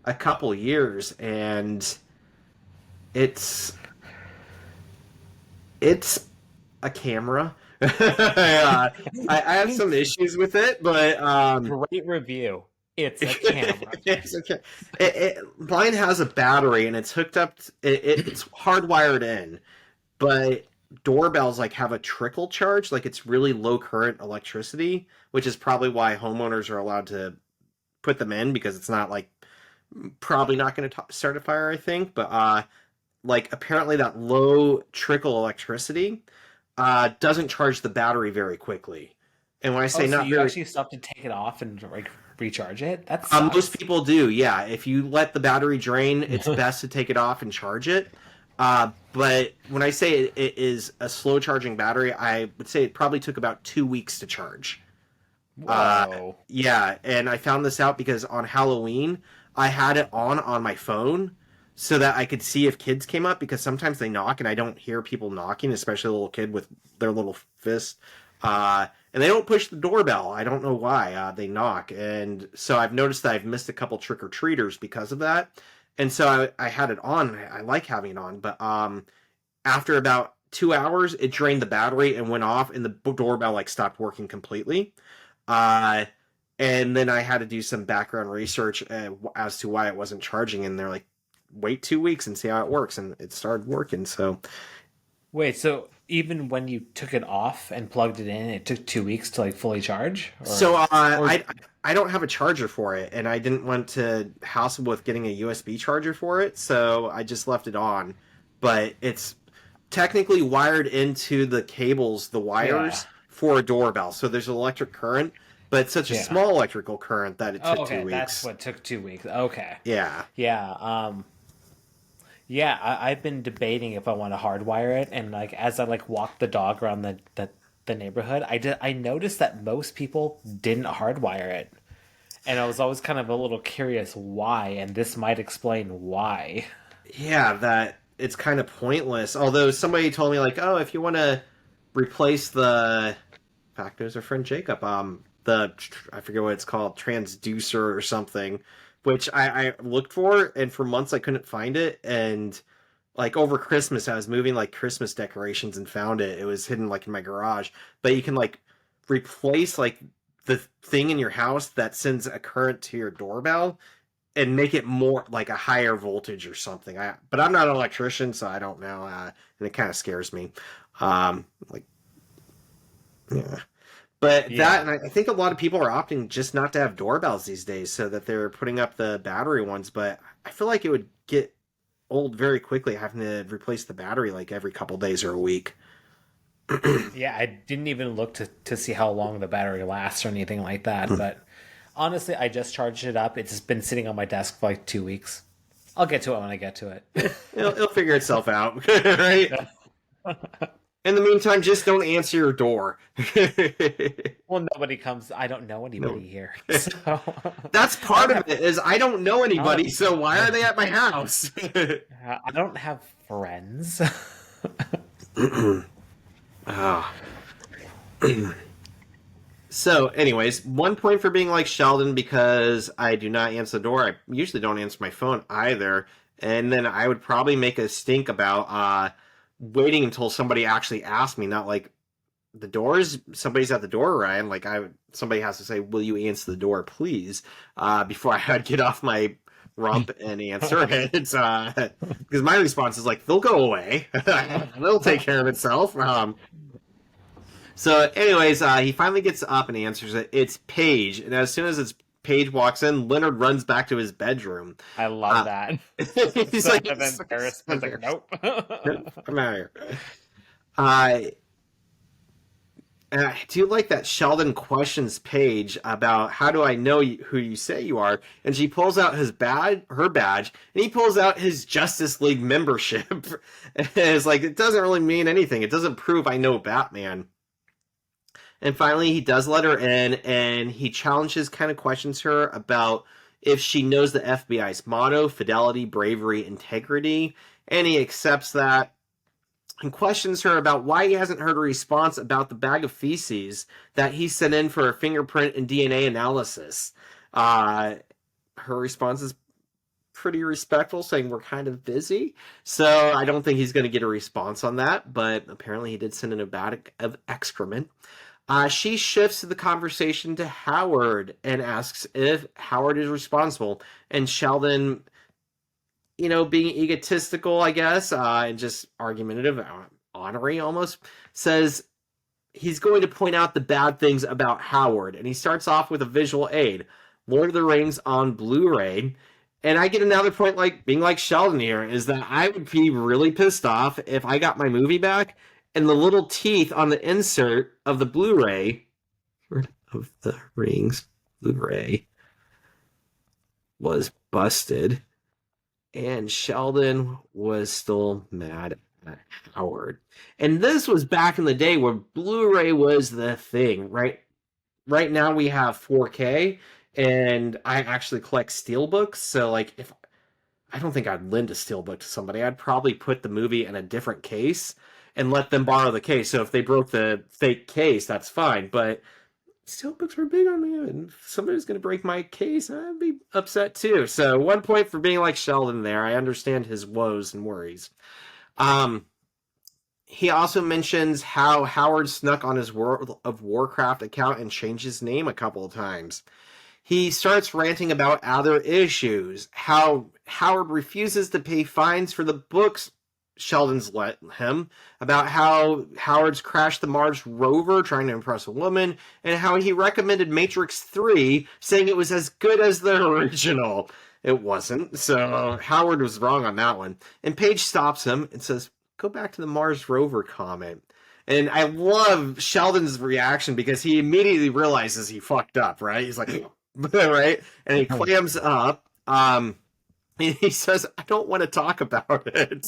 a couple years and it's it's a camera. I have some issues with it, but Great review. It's a camera. it's okay. Mine has a battery and it's hooked up. It's hardwired in, but doorbells like have a trickle charge, like it's really low current electricity, which is probably why homeowners are allowed to put them in because it's not like probably not going to start a fire. I think, but like apparently that low trickle electricity doesn't charge the battery very quickly. And when I say Oh, so not you very, actually stop to take it off and like recharge it? That most sucks. people do. Yeah, if you let the battery drain, it's best to take it off and charge it. But when I say it is a slow charging battery, I would say it probably took about 2 weeks to charge. Uh, Whoa. yeah, and I found this out because on Halloween I had it on my phone so that I could see if kids came up because sometimes they knock and I don't hear people knocking, especially a little kid with their little fist. And they don't push the doorbell. I don't know why. They knock, and so I've noticed that I've missed a couple trick or treaters because of that. And so I had it on. I like having it on, but after about 2 hours, it drained the battery and went off, and the doorbell like stopped working completely. Uh, and then I had to do some background research as to why it wasn't charging, and they're like, wait 2 weeks and see how it works, and it started working. So Wait, so even when you took it off and plugged it in, it took 2 weeks to like fully charge? so Or I don't have a charger for it, and I didn't want to hassle with getting a USB charger for it, so I just left it on. But it's technically wired into the cables, the yeah. wires for a doorbell. So there's electric current, but it's such a Yeah. small electrical current that it Oh, took two okay, that's weeks. what took 2 weeks. Okay. Yeah. Yeah. Yeah, I've been debating if I want to hardwire it, and like as I like walk the dog around the neighborhood, I noticed that most people didn't hardwire it, and I was always kind of a little curious why, and this might explain why. Yeah, that it's kind of pointless. Although somebody told me like, oh, if you want to replace the, in fact, there's our friend Jacob, the I forget what it's called, transducer or something, which I looked for, and for months I couldn't find it, and like over Christmas I was moving like Christmas decorations and found it. It was hidden like in my garage, but you can like replace like the thing in your house that sends a current to your doorbell and make it more like a higher voltage or something. But I'm not an electrician, so I don't know, and it kind of scares me. Like, yeah. But that, Yeah. and I think a lot of people are opting just not to have doorbells these days, so that they're putting up the battery ones. But I feel like it would get old very quickly having to replace the battery like every couple days or a week. Yeah, I didn't even look to see how long the battery lasts or anything like that, but honestly, I just charged it up. It's just been sitting on my desk for like 2 weeks. I'll get to it when I get to it. It'll figure itself out, right? In the meantime, just don't answer your door. Well, nobody comes. I don't know No. anybody here, so That's I part don't of have. it, is I don't know I don't anybody, so why are they at my house? I don't have friends. Ah. So, anyways, 1 point for being like Sheldon because I do not answer the door. I usually don't answer my phone either. And then I would probably make a stink about waiting until somebody actually asked me, not like the doors. Somebody's at the door, Ryan. Like somebody has to say, "Will you answer the door, please?" Before I would get off my rump and answer it. Because my response is like, "They'll go away. They'll take care of itself." So, anyways, he finally gets up and answers it. It's Paige, and as soon as Paige walks in, Leonard runs back to his bedroom. I love Uh, that. he's So like, then Paris was like, "Nope." "I'm out of here." Uh, and I do like that Sheldon questions Paige about how do I know who you say you are, and she pulls out her badge, and he pulls out his Justice League membership. And it's like it doesn't really mean anything. It doesn't prove I know Batman. And finally, he does let her in, and he challenges, kind of questions her about if she knows the FBI's motto: fidelity, bravery, integrity. And he accepts that and questions her about why he hasn't heard a response about the bag of feces that he sent in for a fingerprint and DNA analysis. Uh, Her response is pretty respectful, saying we're kind of busy. So I don't think he's going to get a response on that, but apparently he did send in a bag of excrement. She shifts the conversation to Howard and asks if Howard is responsible. And Sheldon, being egotistical, I guess, and just argumentative, honorary almost, says he's going to point out the bad things about Howard. And he starts off with a visual aid, Lord of the Rings on Blu-ray. And I get another point, like being like Sheldon here, is that I would be really pissed off if I got my movie back and the little teeth on the insert of the Blu-ray of the Rings Blu-ray was busted, and Sheldon was still mad at Howard. And this was back in the day where Blu-ray was the thing, right? Right now we have 4K, and I actually collect steelbooks. So, like, if I don't think I'd lend a steelbook to somebody, I'd probably put the movie in a different case and let them borrow the case. So if they broke the fake case, that's fine. But steelbooks were big on me, and if somebody's going to break my case, I'd be upset too. So 1 point for being like Sheldon there. I understand his woes and worries. Um, he also mentions how Howard snuck on his World of Warcraft account and changed his name a couple of times. He starts ranting about other issues, how Howard refuses to pay fines for the books Sheldon's let him, about how Howard's crashed the Mars rover trying to impress a woman, and how he recommended Matrix 3, saying it was as good as the original. It wasn't, so Howard was wrong on that one. And Paige stops him and says, "Go back to the Mars rover comment." And I love Sheldon's reaction because he immediately realizes he fucked up, right? He's like, right? And he clams up. He says, "I don't want to talk about it."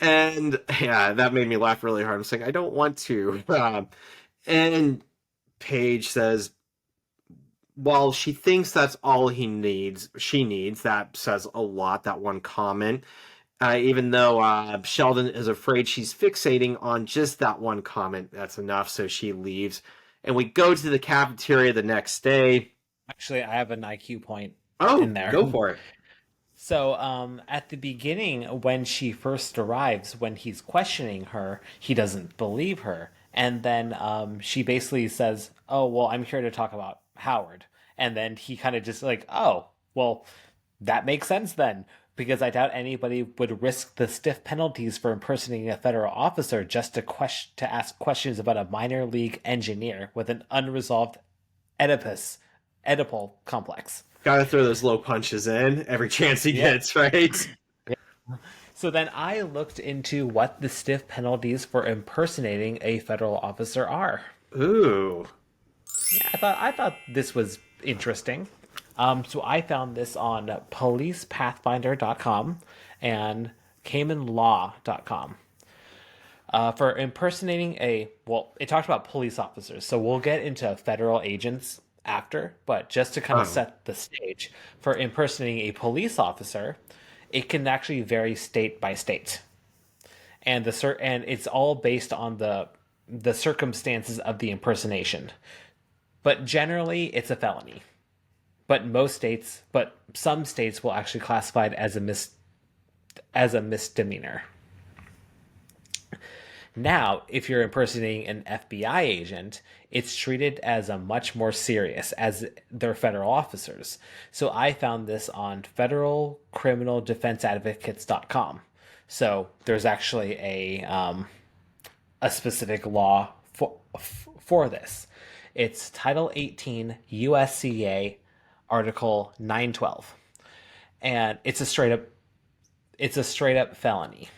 And yeah, that made me laugh really hard. I'm saying, "I don't want to." And Paige says, while she thinks that's all she needs, that says a lot, that one comment. Even though Sheldon is afraid she's fixating on just that one comment, that's enough, so she leaves. And we go to the cafeteria the next day. Actually, I have an IQ point in Oh, there. go for it. So, at the beginning, when she first arrives, when he's questioning her, he doesn't believe her. And then she basically says, "Oh, well, I'm here to talk about Howard." And then he kind of just like, "Oh, well, that makes sense then." Because I doubt anybody would risk the stiff penalties for impersonating a federal officer just to ask questions about a minor league engineer with an unresolved Oedipal complex. Gotta throw those low punches in every chance he Yeah. gets, right? So then I looked into what the stiff penalties for impersonating a federal officer are. Ooh. Yeah, I thought this was interesting. So I found this on policepathfinder.com and caymanlaw.com. For impersonating it talked about police officers, so we'll get into federal agents after, but just to kind of Oh, set the stage, for impersonating a police officer, it can actually vary state by state. And it's all based on the circumstances of the impersonation. But generally, it's a felony. But some states will actually classify it as a misdemeanor. Now, if you're impersonating an FBI agent, it's treated as a much more serious as they're federal officers. So I found this on federalcriminaldefenseadvocates.com. So there's actually a specific law for this. It's Title 18 USCA Article 912, and it's a straight up felony.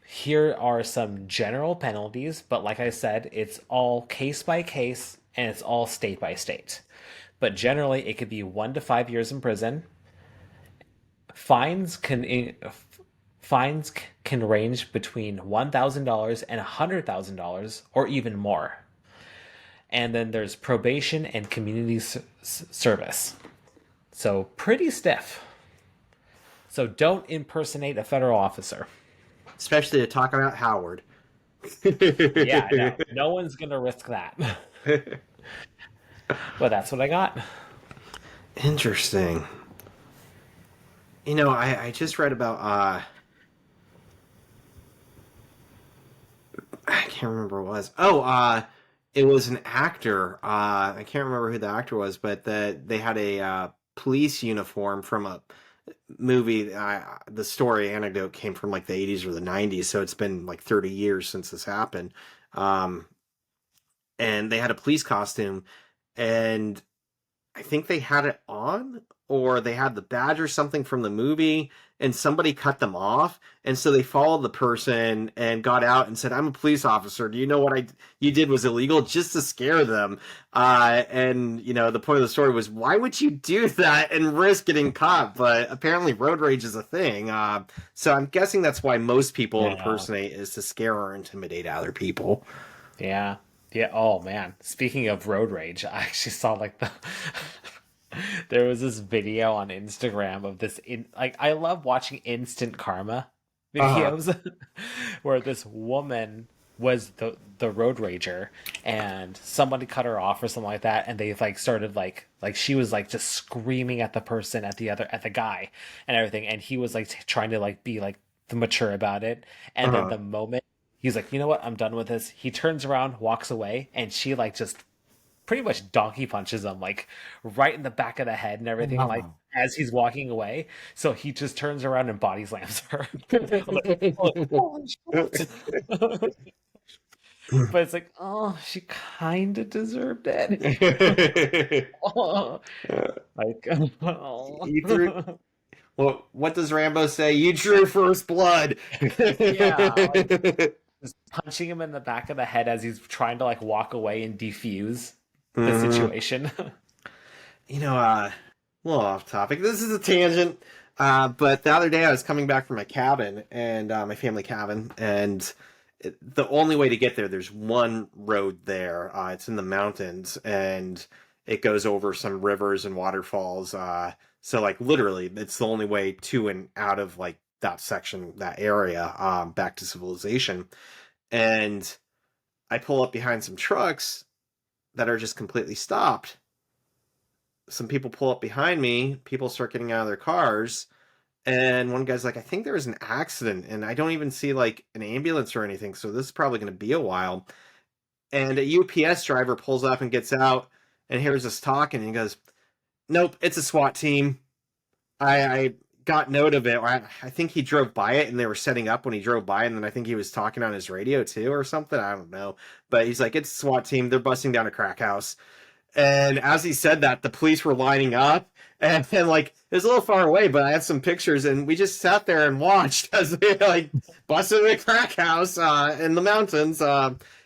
Here are some general penalties, but like I said, it's all case by case and it's all state by state. But generally, it could be 1 to 5 years in prison. Fines can fines can range between $1,000 and $100,000, or even more. And then there's probation and community service. So pretty stiff. So don't impersonate a federal officer. especially to talk about Howard. Yeah, no one's gonna risk that. But that's what I got. Interesting. I just read about I can't remember what it was. Oh, it was an actor. I can't remember who the actor was, but they had a police uniform from a movie. The story anecdote came from like the 80s or the 90s, so it's been like 30 years since this happened. Um, and they had a police costume, and I think they had it on, or they had the badge or something from the movie, and somebody cut them off, and so they followed the person and got out and said, "I'm a police officer. Do you know what you did was illegal?" Just to scare them. And the point of the story was, why would you do that and risk getting caught? But apparently, road rage is a thing. So I'm guessing that's why most people Yeah. impersonate, is to scare or intimidate other people. Yeah. Yeah. Oh man. Speaking of road rage, I actually saw there was this video on Instagram of I love watching instant karma Uh videos where this woman was the road rager, and somebody cut her off or something like that, and they started she was just screaming at the person at the guy and everything, and he was trying to be the mature about it, and then huh. the moment he's like, you know what, I'm done with this, he turns around, walks away, and she just pretty much donkey punches him right in the back of the head and everything, Uh as he's walking away. So he just turns around and body slams her. I'm holy shit. But it's oh, she kind of deserved it. Oh, You threw. oh. Well, what does Rambo say? You drew first blood. Yeah, just punching him in the back of the head as he's trying to walk away and defuse the Mhm. situation. A little off topic. This is a tangent. But the other day I was coming back from my cabin, and my family cabin, and the only way to get there, there's one road there. It's in the mountains, and it goes over some rivers and waterfalls. So like literally, it's the only way to and out of like that section, that area, back to civilization. And I pull up behind some trucks that are just completely stopped. Some people pull up behind me. People start getting out of their cars, and one guy's like, I think there was an accident, and I don't even see like an ambulance or anything, so this is probably going to be a while. And a UPS driver pulls up and gets out and hears us talking, and he goes, nope, it's a SWAT team. I got note of it. I think he drove by it, and they were setting up when he drove by, and then I think he was talking on his radio too or something. I don't know. But he's like, it's a SWAT team. They're busting down a crack house. And as he said that, the police were lining up, and like it was a little far away, but I had some pictures, and we just sat there and watched as they busted a crack house in the mountains.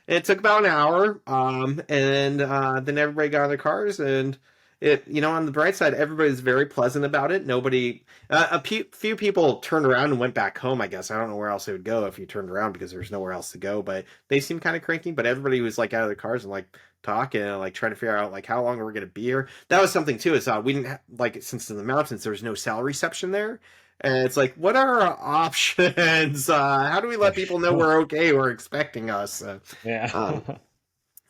It took about an hour, and then everybody got in their cars, and On the bright side, everybody's very pleasant about it. Nobody, few people turned around and went back home. I guess I don't know where else they would go if you turned around because there's nowhere else to go. But they seemed kind of cranky. But everybody was like out of their cars and like talking and like trying to figure out like how long we're gonna be here. That was something too. Is we didn't like since in the mountains there was no cell reception there. And it's like, what are our options? How do we let people know we're okay? We're expecting us. Yeah.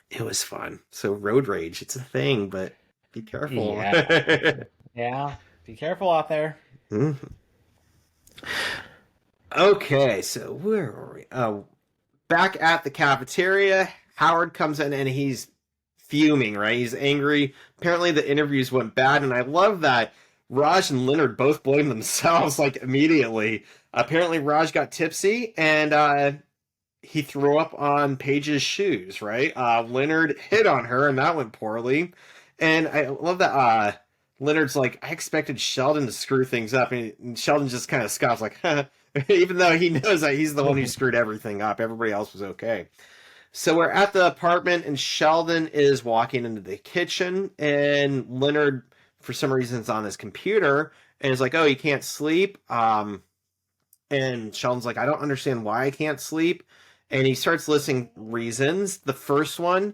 It was fun. So road rage, it's a thing, but be careful. Yeah. Yeah. Be careful out there. Okay, so where are we? Back at the cafeteria, Howard comes in and he's fuming, right? He's angry. Apparently the interviews went bad, and I love that Raj and Leonard both blame themselves like immediately. Apparently Raj got tipsy and he threw up on Paige's shoes, right? Leonard hit on her and that went poorly. And I love that Leonard's like, I expected Sheldon to screw things up, and Sheldon just kind of scoffs like, even though he knows that he's the one who screwed everything up. Everybody else was okay. So we're at the apartment, and Sheldon is walking into the kitchen, and Leonard, for some reason, is on his computer, and is like, oh, you can't sleep? And Sheldon's like, I don't understand why I can't sleep. And he starts listing reasons. The first one,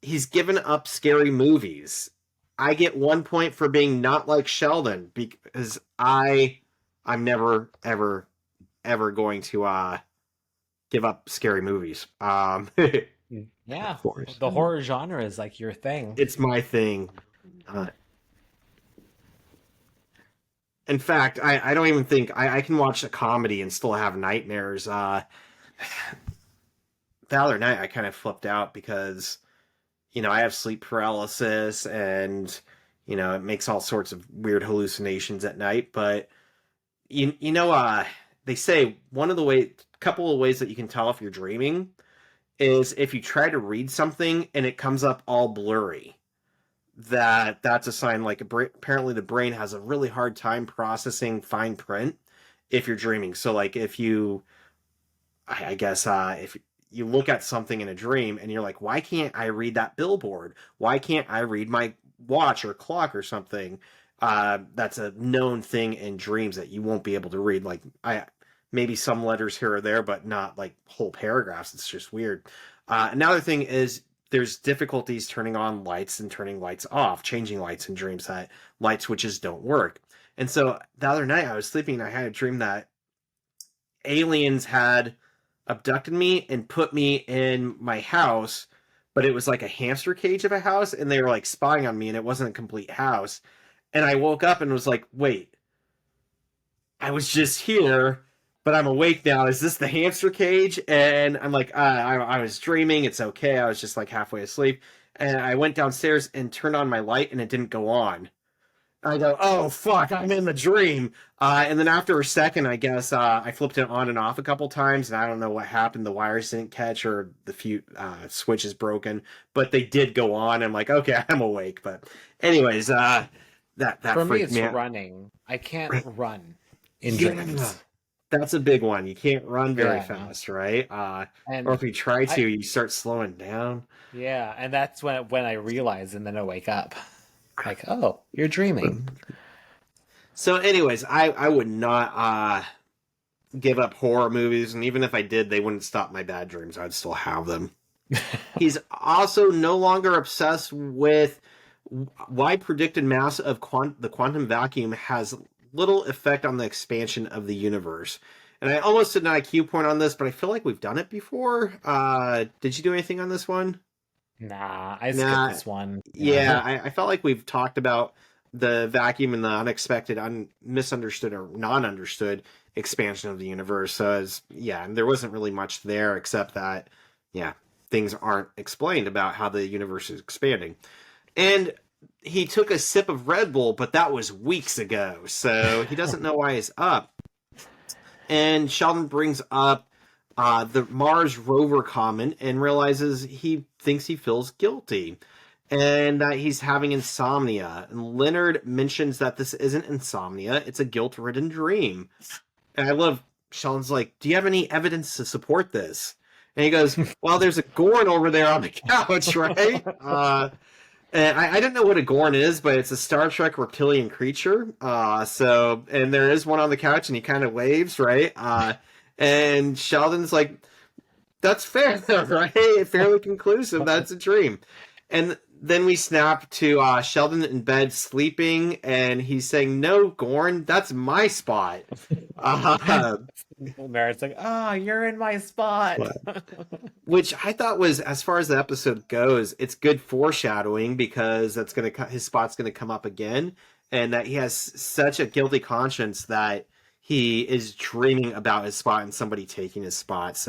he's given up scary movies. I get 1 point for being not like Sheldon because I'm never ever going to give up scary movies. Yeah, of course. The horror genre is like your thing. It's my thing. In fact, I don't even think I can watch a comedy and still have nightmares. The other night I kind of flipped out because I have sleep paralysis and it makes all sorts of weird hallucinations at night. But they say couple of ways that you can tell if you're dreaming is if you try to read something and it comes up all blurry. That's a sign like apparently the brain has a really hard time processing fine print if you're dreaming. So like if you, I guess if you look at something in a dream and you're like, why can't I read that billboard? Why can't I read my watch or clock or something? That's a known thing in dreams that you won't be able to read. Like maybe some letters here or there, but not like whole paragraphs. It's just weird. Another thing is there's difficulties turning on lights and turning lights off, changing lights in dreams that light switches don't work. And so the other night I was sleeping and I had a dream that aliens had abducted me and put me in my house, but it was like a hamster cage of a house and they were like spying on me and it wasn't a complete house. And I woke up and was like, wait, I was just here, but I'm awake now. Is this the hamster cage? And I'm like, I was dreaming. It's okay. I was just like halfway asleep. And I went downstairs and turned on my light and it didn't go on. I go, oh, fuck, I'm in the dream. And then after a second, I guess I flipped it on and off a couple times, and I don't know what happened. The wires didn't catch or the few switch is broken, but they did go on. I'm like, okay, I'm awake. But anyways, that for me, it's me out. Running. I can't run in dreams. That's a big one. You can't run very fast, right? Or if you try to, you start slowing down. Yeah, and that's when I realize, and then I wake up. Like, oh, you're dreaming. So anyways, I would not give up horror movies, and even if I did, they wouldn't stop my bad dreams. I'd still have them. He's also no longer obsessed with why predicted mass of the quantum vacuum has little effect on the expansion of the universe. And I almost did an IQ point on this, but I feel like we've done it before. Did you do anything on this one? Nah, I skipped this one. Yeah, I felt like we've talked about the vacuum and the unexpected, misunderstood or non-understood expansion of the universe. So and there wasn't really much there except that, things aren't explained about how the universe is expanding. And he took a sip of Red Bull, but that was weeks ago, so he doesn't know why he's up. And Sheldon brings up the Mars rover comment and realizes he thinks he feels guilty and that he's having insomnia. And Leonard mentions that this isn't insomnia, it's a guilt-ridden dream. And I love Sheldon's like, do you have any evidence to support this? And he goes, well, there's a Gorn over there on the couch, right? And I don't know what a Gorn is, but it's a Star Trek reptilian creature. And there is one on the couch, and he kind of waves, right? And Sheldon's like, "That's fair, right? Fairly conclusive. That's a dream." And then we snap to Sheldon in bed sleeping, and he's saying, "No, Gorn, that's my spot." Uh, Merritt's like, "Ah, you're in my spot." which I thought was, as far as the episode goes, it's good foreshadowing because his spot's gonna come up again, and that he has such a guilty conscience that he is dreaming about his spot and somebody taking his spot.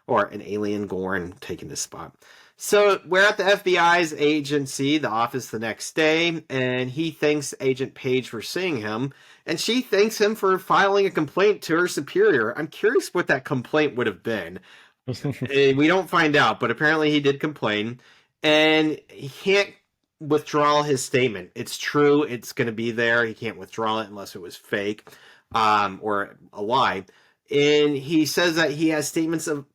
Or an alien Gorn taking his spot. So we're at the FBI's agency, the office the next day, and he thanks Agent Page for seeing him, and she thanks him for filing a complaint to her superior. I'm curious what that complaint would have been. We don't find out, but apparently he did complain, and he can't withdraw his statement. It's true, it's going to be there. He can't withdraw it unless it was fake or a lie. And he says that he has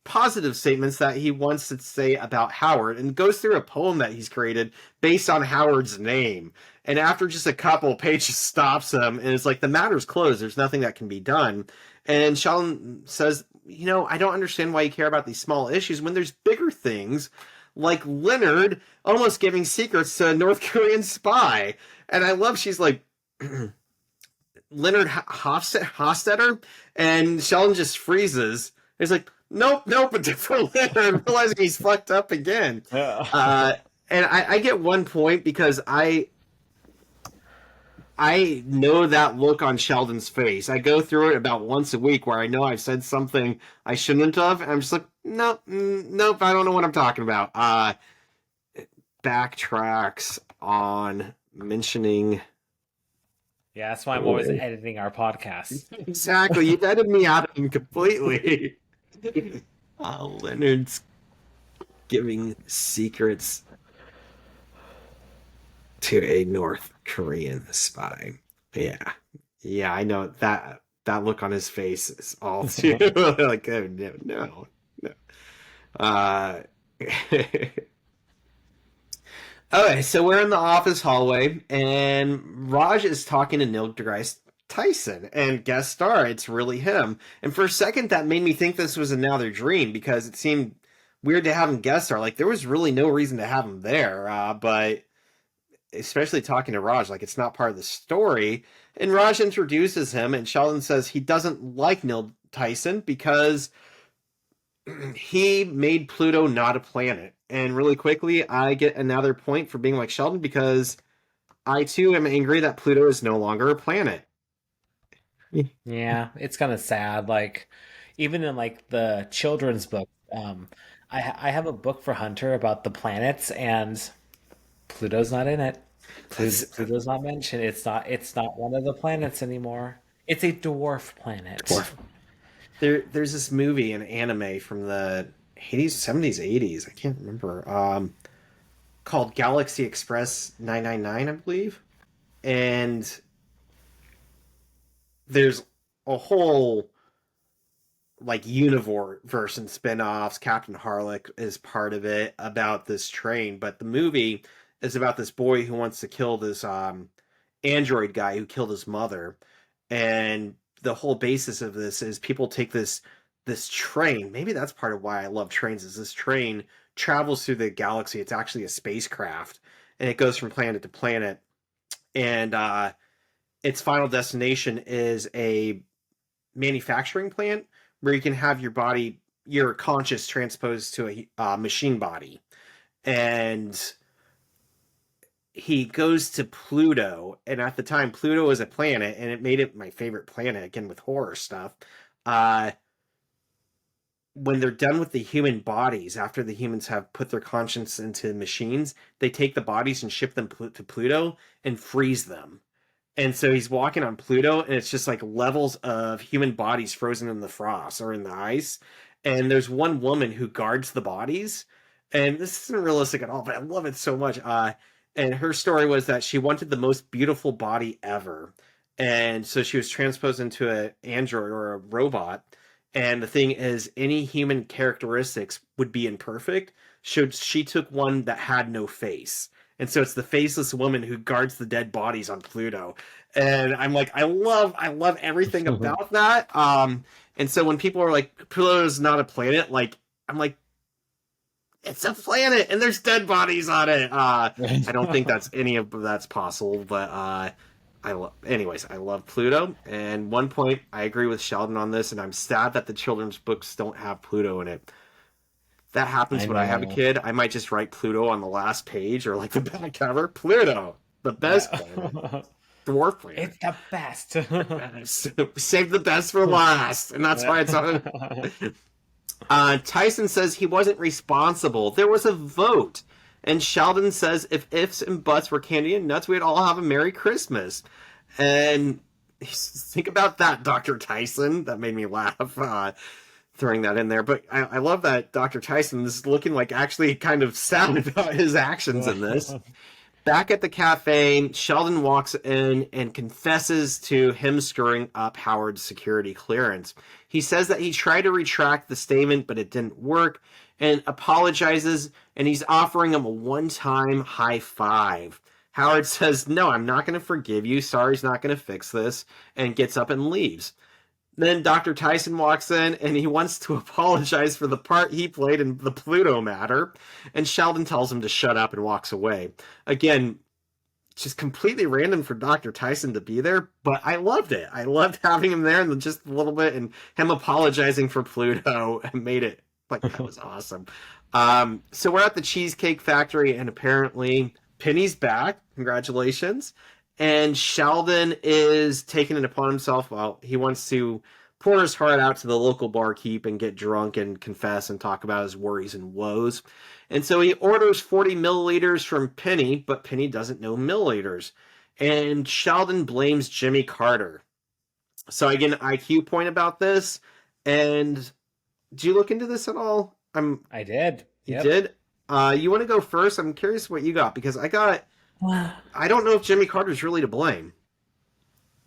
positive statements that he wants to say about Howard, and goes through a poem that he's created based on Howard's name. And after just a couple, Paige stops him and is like, "The matter's closed. There's nothing that can be done." And Sheldon says, "I don't understand why you care about these small issues when there's bigger things, like Leonard almost giving secrets to a North Korean spy." And I love, she's like, "Leonard Hofstetter?" And Sheldon just freezes. He's like, "Nope, a different Leonard," realizing he's fucked up again. And I get one point because I know that look on Sheldon's face. I go through it about once a week where I know I've said something I shouldn't have, and I'm just like, nope, I don't know what I'm talking about. Backtracks on mentioning. Yeah, that's why I'm always editing our podcast. Exactly, you've edited me out of him completely. Leonard's giving secrets to a North Korean spy. Yeah, I know that look on his face is all too like, oh, no. Okay, so we're in the office hallway, and Raj is talking to Neil deGrasse Tyson, and guest star, it's really him. And for a second, that made me think this was another dream because it seemed weird to have him guest star. Like, there was really no reason to have him there, but especially talking to Raj, like, it's not part of the story. And Raj introduces him, and Sheldon says he doesn't like Neil Tyson because he made Pluto not a planet. And really quickly, I get another point for being like Sheldon because I too am angry that Pluto is no longer a planet. Yeah, it's kind of sad. Like, even in like the children's book, I have a book for Hunter about the planets, and Pluto's not in it. Pluto's not mentioned. It's not one of the planets anymore. It's a dwarf planet. There's this movie, an anime from the 80s, 70s, 80s. I can't remember. Called Galaxy Express 999, I believe. And there's a whole like universe and spin-offs. Captain Harlock is part of it about this train, but the movie is about this boy who wants to kill this android guy who killed his mother. And the whole basis of this is people take this train. Maybe that's part of why I love trains, is this train travels through the galaxy. It's actually a spacecraft, and it goes from planet to planet. And its final destination is a manufacturing plant where you can have your conscious transposed to a machine body. And he goes to Pluto, and at the time Pluto was a planet, and it made it my favorite planet, again with horror stuff. When they're done with the human bodies, after the humans have put their conscience into machines, they take the bodies and ship them to Pluto and freeze them. And so he's walking on Pluto, and it's just like levels of human bodies frozen in the frost or in the ice. And there's one woman who guards the bodies, and this isn't realistic at all, but I love it so much. And her story was that she wanted the most beautiful body ever, and so she was transposed into an android or a robot. And the thing is, any human characteristics would be imperfect. So she took one that had no face, And so it's the faceless woman who guards the dead bodies on Pluto. And I'm like, I love everything about that. And so when people are like, Pluto is not a planet, like, I'm like, it's a planet and there's dead bodies on it. I don't think that's any of that's possible, but anyways, I love Pluto. And one point, I agree with Sheldon on this, and I'm sad that the children's books don't have Pluto in it. That happens I when I have a know. kid. I might just write Pluto on the last page or like the back cover. Pluto, the best Yeah. planet, dwarf planet. It's the best. Best. Save the best for last, and that's why it's on. Tyson says he wasn't responsible. There was a vote. And Sheldon says if ifs and buts were candy and nuts, we'd all have a Merry Christmas. And think about that, Dr. Tyson. That made me laugh, throwing that in there. But I love that Dr. Tyson is looking like actually kind of sad about his actions in this. Back at the cafe, Sheldon walks in and confesses to him screwing up Howard's security clearance. He says that he tried to retract the statement, but it didn't work, and apologizes, and he's offering him a one-time high five. Howard says, no, I'm not going to forgive you. Sorry's not going to fix this, and gets up and leaves. Then Dr. Tyson walks in and he wants to apologize for the part he played in the Pluto matter. And Sheldon tells him to shut up and walks away. Again, just completely random for Dr. Tyson to be there, but I loved it. I loved having him there and just a little bit and him apologizing for Pluto and made it like that was awesome. So we're at the Cheesecake Factory and apparently Penny's back. Congratulations. And Sheldon is taking it upon himself. Well, he wants to pour his heart out to the local barkeep and get drunk and confess and talk about his worries and woes. And so he orders 40 milliliters from Penny, but Penny doesn't know milliliters. And Sheldon blames Jimmy Carter. So I get an IQ point about this. And do you look into this at all? I did. You Yep. did? You want to go first? I'm curious what you got because I don't know if Jimmy Carter's really to blame.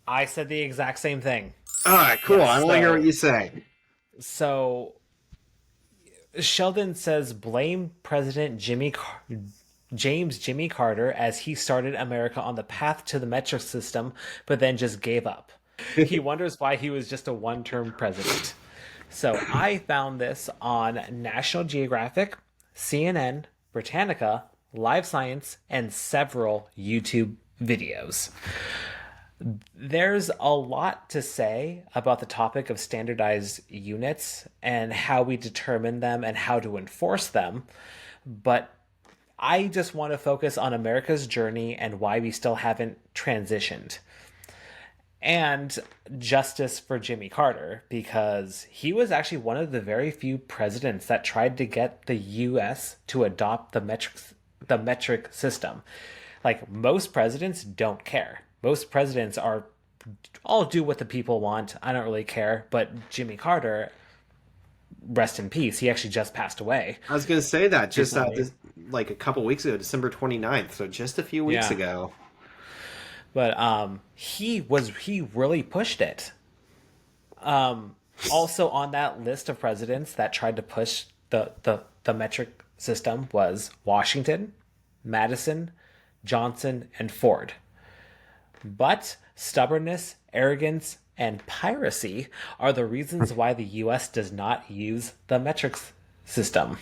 I said the exact same thing. All right, cool. Yes, I want to hear what you say. So Sheldon says blame President James Jimmy Carter as he started America on the path to the metric system, but then just gave up. He wonders why he was just a one-term president. So I found this on National Geographic, CNN, Britannica, Live Science, and several YouTube videos. There's a lot to say about the topic of standardized units and how we determine them and how to enforce them, but I just want to focus on America's journey and why we still haven't transitioned. And justice for Jimmy Carter, because he was actually one of the very few presidents that tried to get the US to adopt the metric system. Like most presidents don't care. Most presidents are I'll do what the people want. I don't really care. But Jimmy Carter, rest in peace. He actually just passed away. I was going to say that just Recently. like a couple weeks ago, December 29th, so just a few weeks Yeah. ago. But he really pushed it. Also on that list of presidents that tried to push the metric system was Washington, Madison, Johnson, and Ford. But stubbornness, arrogance, and piracy are the reasons why the US does not use the metric system.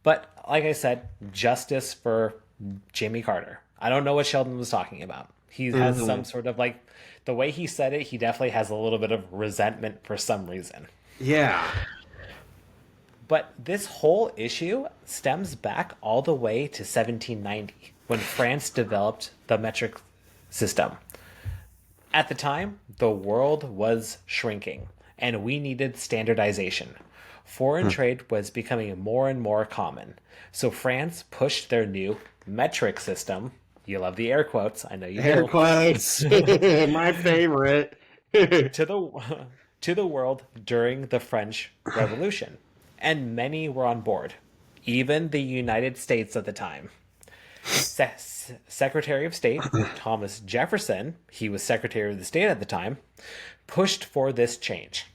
But like I said, justice for Jimmy Carter. I don't know what Sheldon was talking about. He has some sort of like the way he said it, he definitely has a little bit of resentment for some reason. Yeah. But this whole issue stems back all the way to 1790 when France developed the metric system. At the time, the world was shrinking and we needed standardization. Foreign trade was becoming more and more common. So France pushed their new metric system. You love the air quotes, I know you Air do. quotes. My favorite. To the world during the French Revolution, and many were on board, even the United States at the time. Secretary of State Thomas Jefferson, he was Secretary of the State at the time, pushed for this change.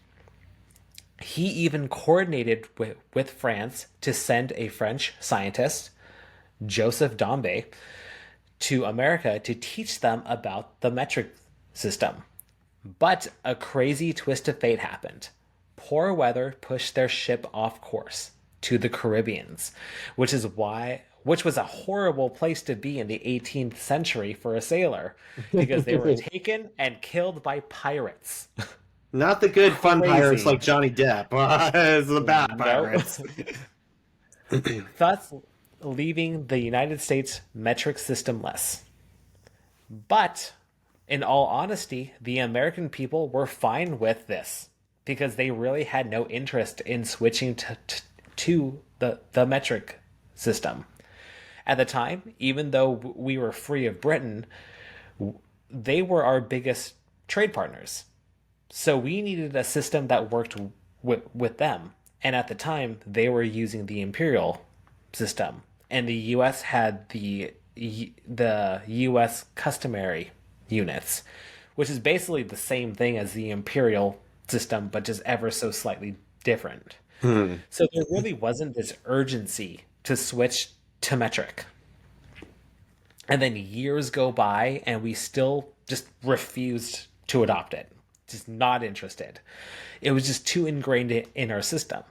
He even coordinated with France to send a French scientist, Joseph Dombey to America to teach them about the metric system. But a crazy twist of fate happened. Poor weather pushed their ship off course to the Caribbeans, which was a horrible place to be in the 18th century for a sailor because they were taken and killed by pirates. Not the good fun pirates Crazy. like Johnny Depp. It's the bad Nope. pirates. Thus leaving the United States metric system less. But in all honesty, the American people were fine with this because they really had no interest in switching to the metric system. At the time, even though we were free of Britain, they were our biggest trade partners. So we needed a system that worked with them. And at the time, they were using the imperial system, and the U.S. had the U.S. customary units, which is basically the same thing as the imperial system, but just ever so slightly different. So there really wasn't this urgency to switch to metric. And then years go by, and we still just refused to adopt it. Just not interested. It was just too ingrained in our system.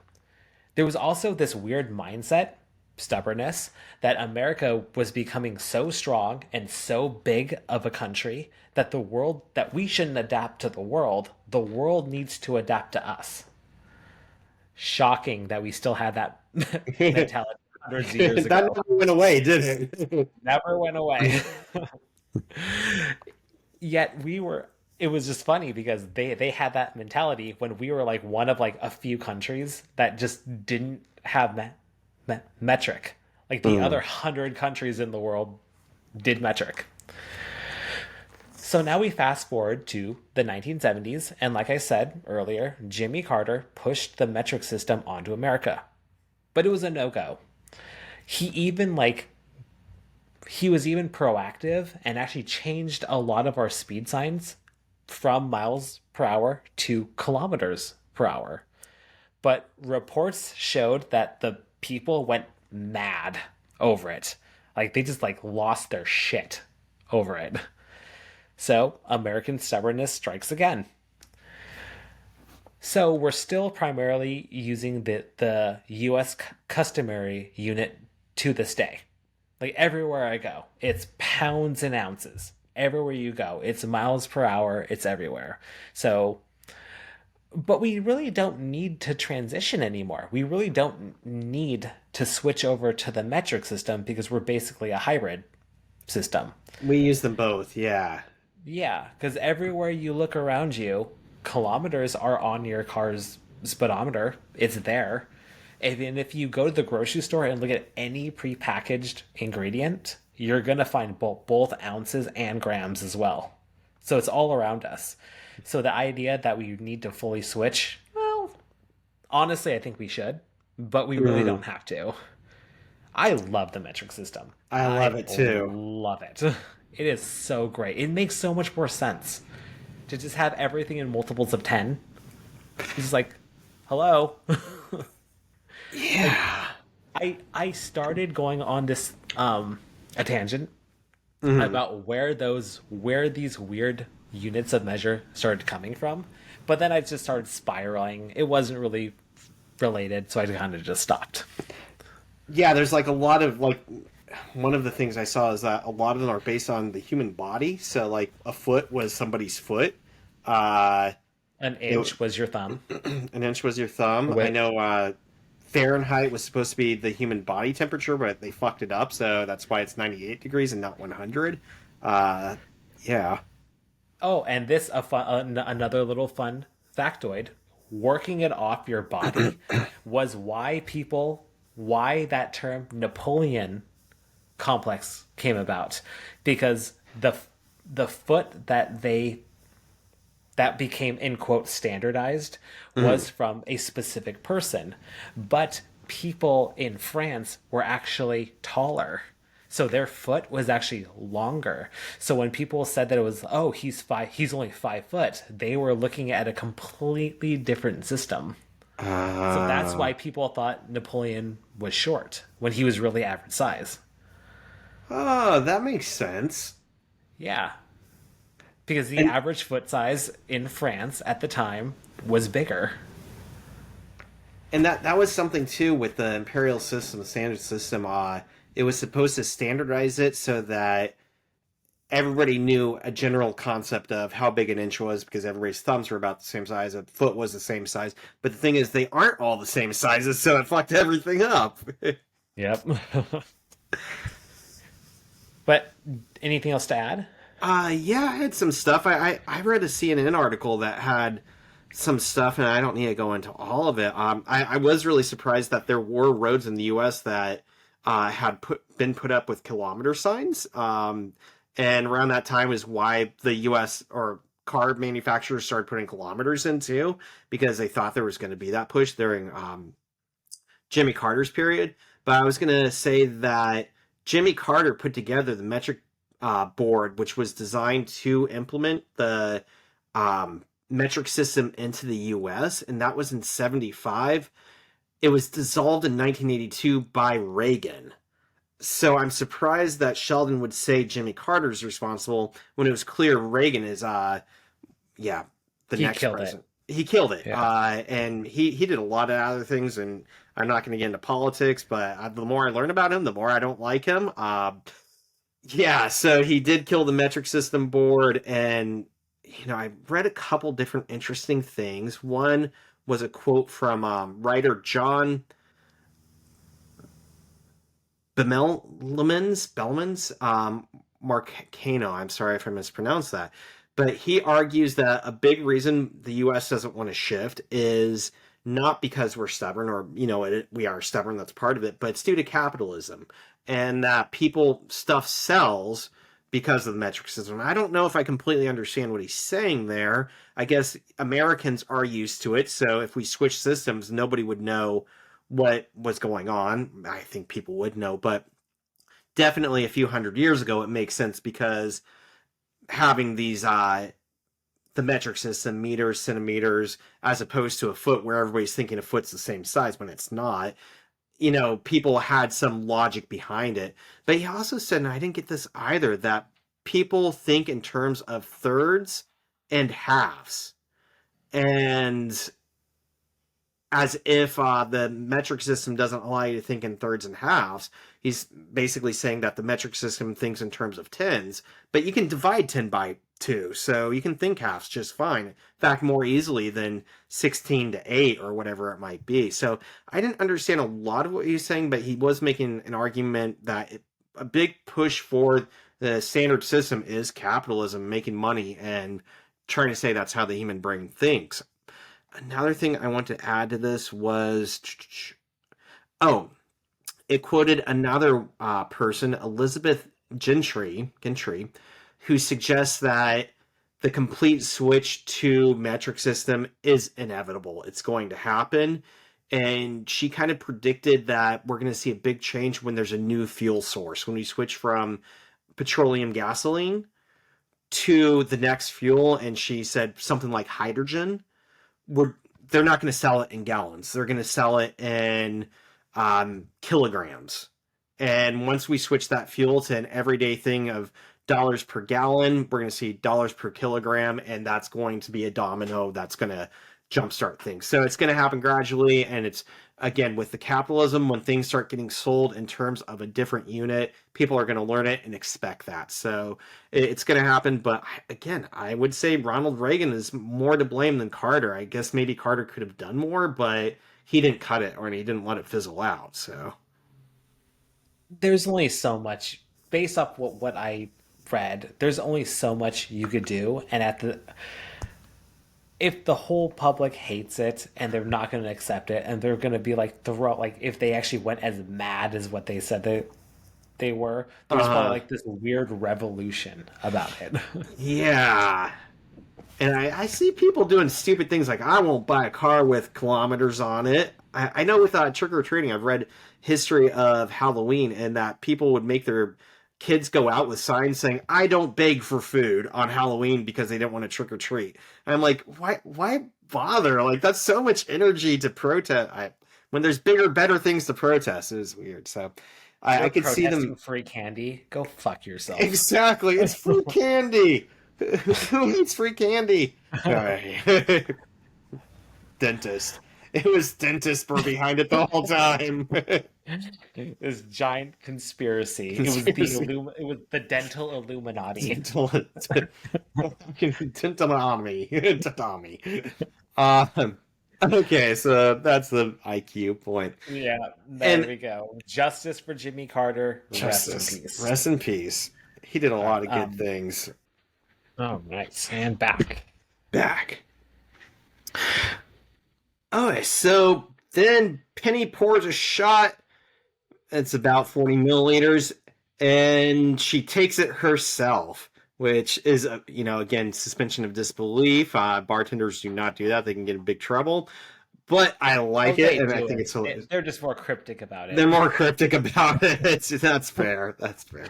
There was also this weird mindset, stubbornness, that America was becoming so strong and so big of a country that we shouldn't adapt to the world. The world needs to adapt to us. Shocking that we still had that mentality hundreds of years That ago. never went away, did it? Never went away. Yet it was just funny because they had that mentality when we were like one of like a few countries that just didn't have metric. Like the other 100 countries in the world did metric. So now we fast forward to the 1970s, and like I said earlier, Jimmy Carter pushed the metric system onto America. But it was a no-go. He was even proactive and actually changed a lot of our speed signs from miles per hour to kilometers per hour. But reports showed that the people went mad over it. Like they just like lost their shit over it. So American stubbornness strikes again. So we're still primarily using the US customary unit to this day. Like everywhere I go, it's pounds and ounces. Everywhere you go, it's miles per hour, it's everywhere. So, but we really don't need to transition anymore. We really don't need to switch over to the metric system because we're basically a hybrid system. We use them both, yeah. Yeah, because everywhere you look around you, kilometers are on your car's speedometer. It's there. And if you go to the grocery store and look at any prepackaged ingredient, you're going to find both ounces and grams as well. So it's all around us. So the idea that we need to fully switch, well, honestly, I think we should, but we really don't have to. I love the metric system. I love it too. Love it. It is so great. It makes so much more sense to just have everything in multiples of 10. It's just like, hello. Yeah. I started going on this a tangent about where these weird units of measure started coming from, but then I just started spiraling. It wasn't really related, so I kind of just stopped. Yeah, there's like a lot of like one of the things I saw is that a lot of them are based on the human body. So like a foot was somebody's foot. Uh An inch was your thumb. an inch was your thumb. I know Fahrenheit was supposed to be the human body temperature, but they fucked it up, so that's why it's 98 degrees and not 100. Yeah. Oh, and this another little fun factoid: working it off your body was why that term Napoleon complex came about, because the foot that became in quote standardized was from a specific person, but people in France were actually taller, so their foot was actually longer. So when people said that it was, oh, he's only 5 foot, they were looking at a completely different system. So that's why people thought Napoleon was short when he was really average size. Oh, that makes sense. Yeah, because the And average foot size in France at the time was bigger. that was something too with the imperial system, the standard system. It was supposed to standardize it so that everybody knew a general concept of how big an inch was because everybody's thumbs were about the same size. A foot was the same size. But the thing is, they aren't all the same sizes, so it fucked everything up. Yep. But anything else to add? Yeah, I had some stuff. I read a CNN article that had some stuff, and I don't need to go into all of it. I was really surprised that there were roads in the U.S. that had been put up with kilometer signs. And around that time is why the U.S. or car manufacturers started putting kilometers in too, because they thought there was going to be that push during Jimmy Carter's period. But I was going to say that Jimmy Carter put together the metric board, which was designed to implement the metric system into the US, and that was in 75. It was dissolved in 1982 by Reagan. So I'm surprised that Sheldon would say Jimmy Carter's responsible when it was clear Reagan is, yeah, the He next killed it. president. He killed it, Yeah. and he did a lot of other things. And I'm not going to get into politics, but the more I learn about him, the more I don't like him. Yeah, so he did kill the metric system board, and I read a couple different interesting things. One was a quote from writer John Bellman's Marcano. I'm sorry if I mispronounced that, but he argues that a big reason the U.S. doesn't want to shift is not because we're stubborn, or we are stubborn. That's part of it, but it's due to capitalism, and that people stuff sells because of the metric system. I don't know if I completely understand what he's saying there. I guess Americans are used to it, so if we switch systems, nobody would know what was going on. I think people would know, but definitely a few hundred years ago, it makes sense because having these the metric system, meters, centimeters, as opposed to a foot, where everybody's thinking a foot's the same size when it's not. People had some logic behind it. But he also said, and I didn't get this either, that people think in terms of thirds and halves. And as if the metric system doesn't allow you to think in thirds and halves. He's basically saying that the metric system thinks in terms of tens, but you can divide 10 by 2, so you can think halves just fine. In fact, more easily than 16 to 8 or whatever it might be. So I didn't understand a lot of what he was saying, but he was making an argument that a big push for the standard system is capitalism, making money, and trying to say that's how the human brain thinks. Another thing I want to add to this was, oh, it quoted another person, Elizabeth Gentry, who suggests that the complete switch to metric system is inevitable. It's going to happen. And she kind of predicted that we're going to see a big change when there's a new fuel source. When we switch from petroleum gasoline to the next fuel, and she said something like hydrogen, we're they're not going to sell it in gallons. They're going to sell it in kilograms. And once we switch that fuel to an everyday thing of dollars per gallon, we're going to see dollars per kilogram, and that's going to be a domino that's going to jumpstart things. So it's going to happen gradually, and it's again with the capitalism, when things start getting sold in terms of a different unit, people are going to learn it and expect that. So it's going to happen. But again, I would say Ronald Reagan is more to blame than Carter. I guess maybe Carter could have done more, but he didn't cut it, or he didn't let it fizzle out. So There's only so much based off what I read. There's only so much you could do, and at the if the whole public hates it and they're not going to accept it, and they're going to be like if they actually went as mad as what they said they were, there's probably uh like this weird revolution about it. yeah. And I see people doing stupid things like, I won't buy a car with kilometers on it. I know with trick or treating, I've read history of Halloween, and that people would make their kids go out with signs saying, I don't beg for food on Halloween because they didn't want to trick or treat. And I'm like, why bother? Like, that's so much energy to protest. When there's bigger, better things to protest, it is weird. So I You're could see protesting them free candy. Go fuck yourself. exactly. It's free candy. Who needs free candy? All right. Dentist. It was dentists were behind it the whole time. This giant conspiracy. Conspiracy. It was the dental Illuminati. Dental, dentomy, dentomy. Um, okay, so that's the IQ point. Yeah, there And we go. Justice for Jimmy Carter. Rest in justice, peace. rest in peace. He did a All right. lot of good things. Oh, nice. And back. Back. Okay, so then Penny pours a shot. It's about 40 milliliters, and she takes it herself, which is, again, suspension of disbelief. Bartenders do not do that; they can get in big trouble. But I Oh, like it, they and I do think it. it's hilarious. They're just more cryptic about They're it. more cryptic about it. That's fair. That's fair.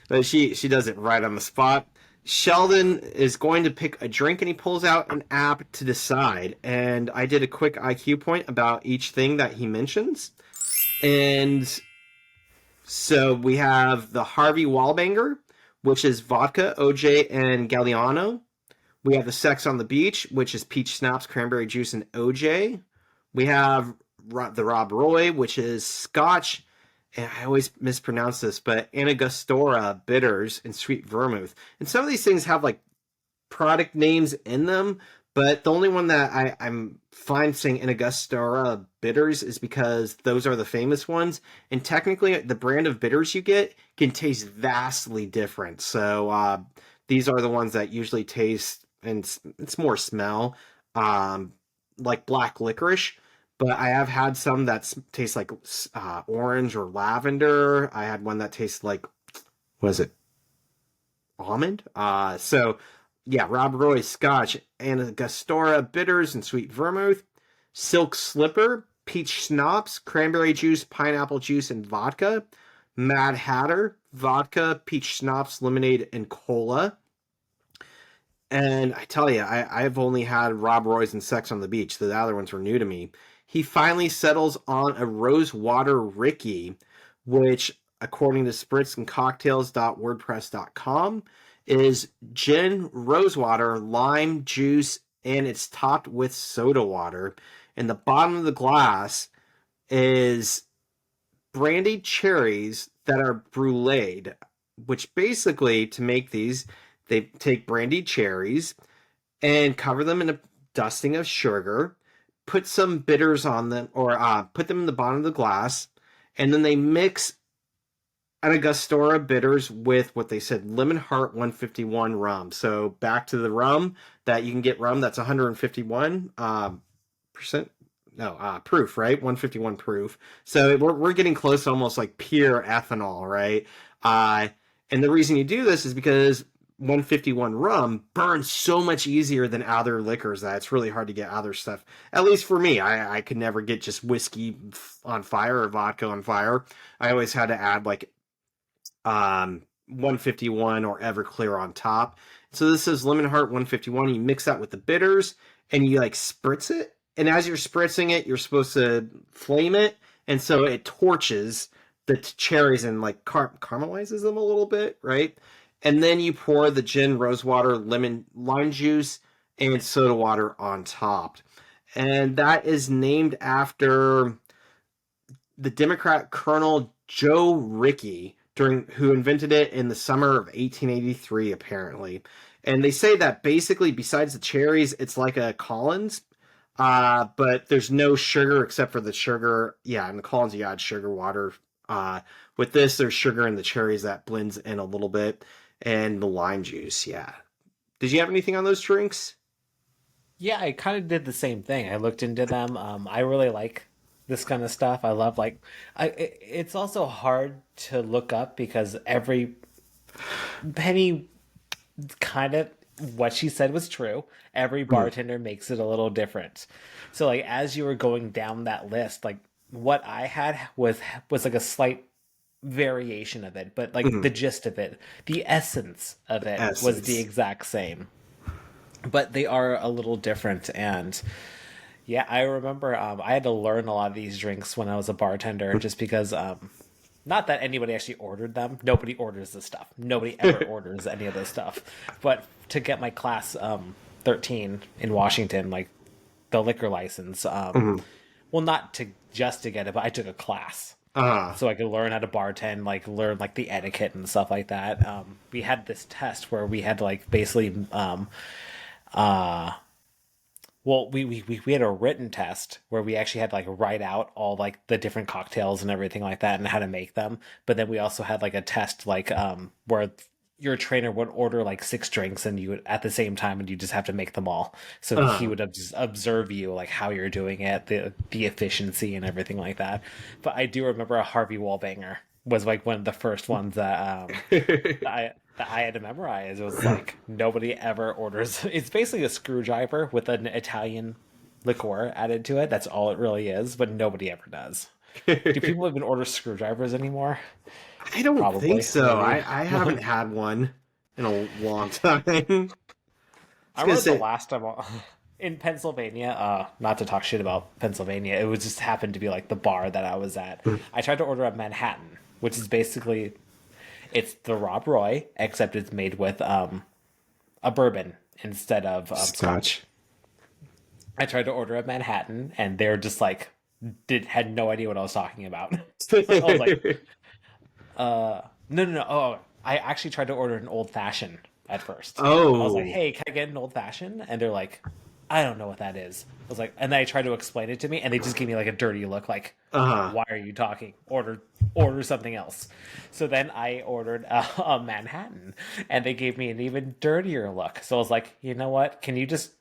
But she does it right on the spot. Sheldon is going to pick a drink and he pulls out an app to decide. And I did a quick IQ point about each thing that he mentions. And so we have the Harvey Wallbanger, which is vodka, OJ, and Galliano. We have the Sex on the Beach, which is peach schnapps, cranberry juice, and OJ. We have the Rob Roy, which is Scotch, and I always mispronounce this, but Angostura bitters and sweet vermouth. And some of these things have like product names in them, but the only one that I'm fine saying Angostura bitters is because those are the famous ones. And technically, the brand of bitters you get can taste vastly different. So these are the ones that usually taste, and it's more smell, like black licorice. But I have had some that taste like orange or lavender. I had one that tastes like, what is it? Almond. So yeah, Rob Roy Scotch, Angostura bitters and sweet vermouth, Silk Slipper, peach schnapps, cranberry juice, pineapple juice, and vodka. Mad Hatter, vodka, peach schnapps, lemonade, and cola. And I tell you, I've only had Rob Roy's and Sex on the Beach. The other ones were new to me. He finally settles on a Rosewater Ricky, which, according to spritzandcocktails.wordpress.com, is gin, rosewater, lime juice, and it's topped with soda water. And the bottom of the glass is brandied cherries that are bruleed, which basically, to make these, they take brandied cherries and cover them in a dusting of sugar, put some bitters on them, or put them in the bottom of the glass, and then they mix an Angostura bitters with what they said Lemon Heart 151 rum. So back to the rum that you can get rum that's 151 percent. No, proof, right? 151 proof. So we're getting close to almost like pure ethanol, right? And the reason you do this is because 151 rum burns so much easier than other liquors that it's really hard to get other stuff. At least for me, I could never get just whiskey on fire or vodka on fire. I always had to add like 151 or Everclear on top. So this is Lemon Heart 151. You mix that with the bitters and you like spritz it. And as you're spritzing it, you're supposed to flame it. And so it torches the cherries and like caramelizes them a little bit, right? And then you pour the gin, rosewater, lemon, lime juice, and soda water on top. And that is named after the Democrat Colonel Joe Rickey, who invented it in the summer of 1883, apparently. And they say that basically, besides the cherries, it's like a Collins, but there's no sugar except for the sugar. Yeah, in the Collins, you add sugar water. With this, there's sugar in the cherries that blends in a little bit, and the lime juice. Yeah. Did you have anything on those drinks? Yeah, I kind of did the same thing. I looked into them. I really like this kind of stuff. I love it's also hard to look up because every penny kind of what she said was true. Every Mm. bartender makes it a little different. So like as you were going down that list, like what I had was like a slight variation of it, but like the Mm. gist of it, the essence of it was the Essence. exact same. But they are a little different and yeah, I remember I had to learn a lot of these drinks when I was a bartender just because Not that anybody actually ordered them. Nobody orders this stuff. Nobody ever orders any of this stuff. But to get my class 13 in Washington, like the liquor license, Mhm. well, not to just to get it, but I took a class Uh, so I could learn how to bartend, like learn like the etiquette and stuff like that. We had this test where we had to like basically uh well, we had a written test where we actually had to like write out all like the different cocktails and everything like that and how to make them. But then we also had like a test like where your trainer would order like six drinks and you would at the same time and you just have to make them all. So he uh. would observe you like how you're doing it, the efficiency and everything like that. But I do remember a Harvey Wallbanger was like one of the first ones that I had to memorize. It was like nobody ever orders. It's basically a screwdriver with an Italian liqueur added to it. That's all it really is, but nobody ever does. Do people even order screwdrivers anymore? I don't think Probably, so. maybe. I haven't had one in a long time. I was I gonna remember the say, last time in Pennsylvania, not to talk shit about Pennsylvania, it was just happened to be like the bar that I was at. I tried to order a Manhattan, which is basically it's the Rob Roy, except it's made with a bourbon instead of Scotch. scotch. I tried to order a Manhattan, and they're just like did had no idea what I was talking about. I was like, no, no, no. Oh, I actually tried to order an old fashioned at first. I was like, Oh, hey, can I get an old fashioned? And they're like, I don't know what that is. I was like, and then I tried to explain it to me, and they just gave me like a dirty look, like, uh-huh. why are you talking? Order something else. So then I ordered a Manhattan, and they gave me an even dirtier look. So I was like, you know what? Can you just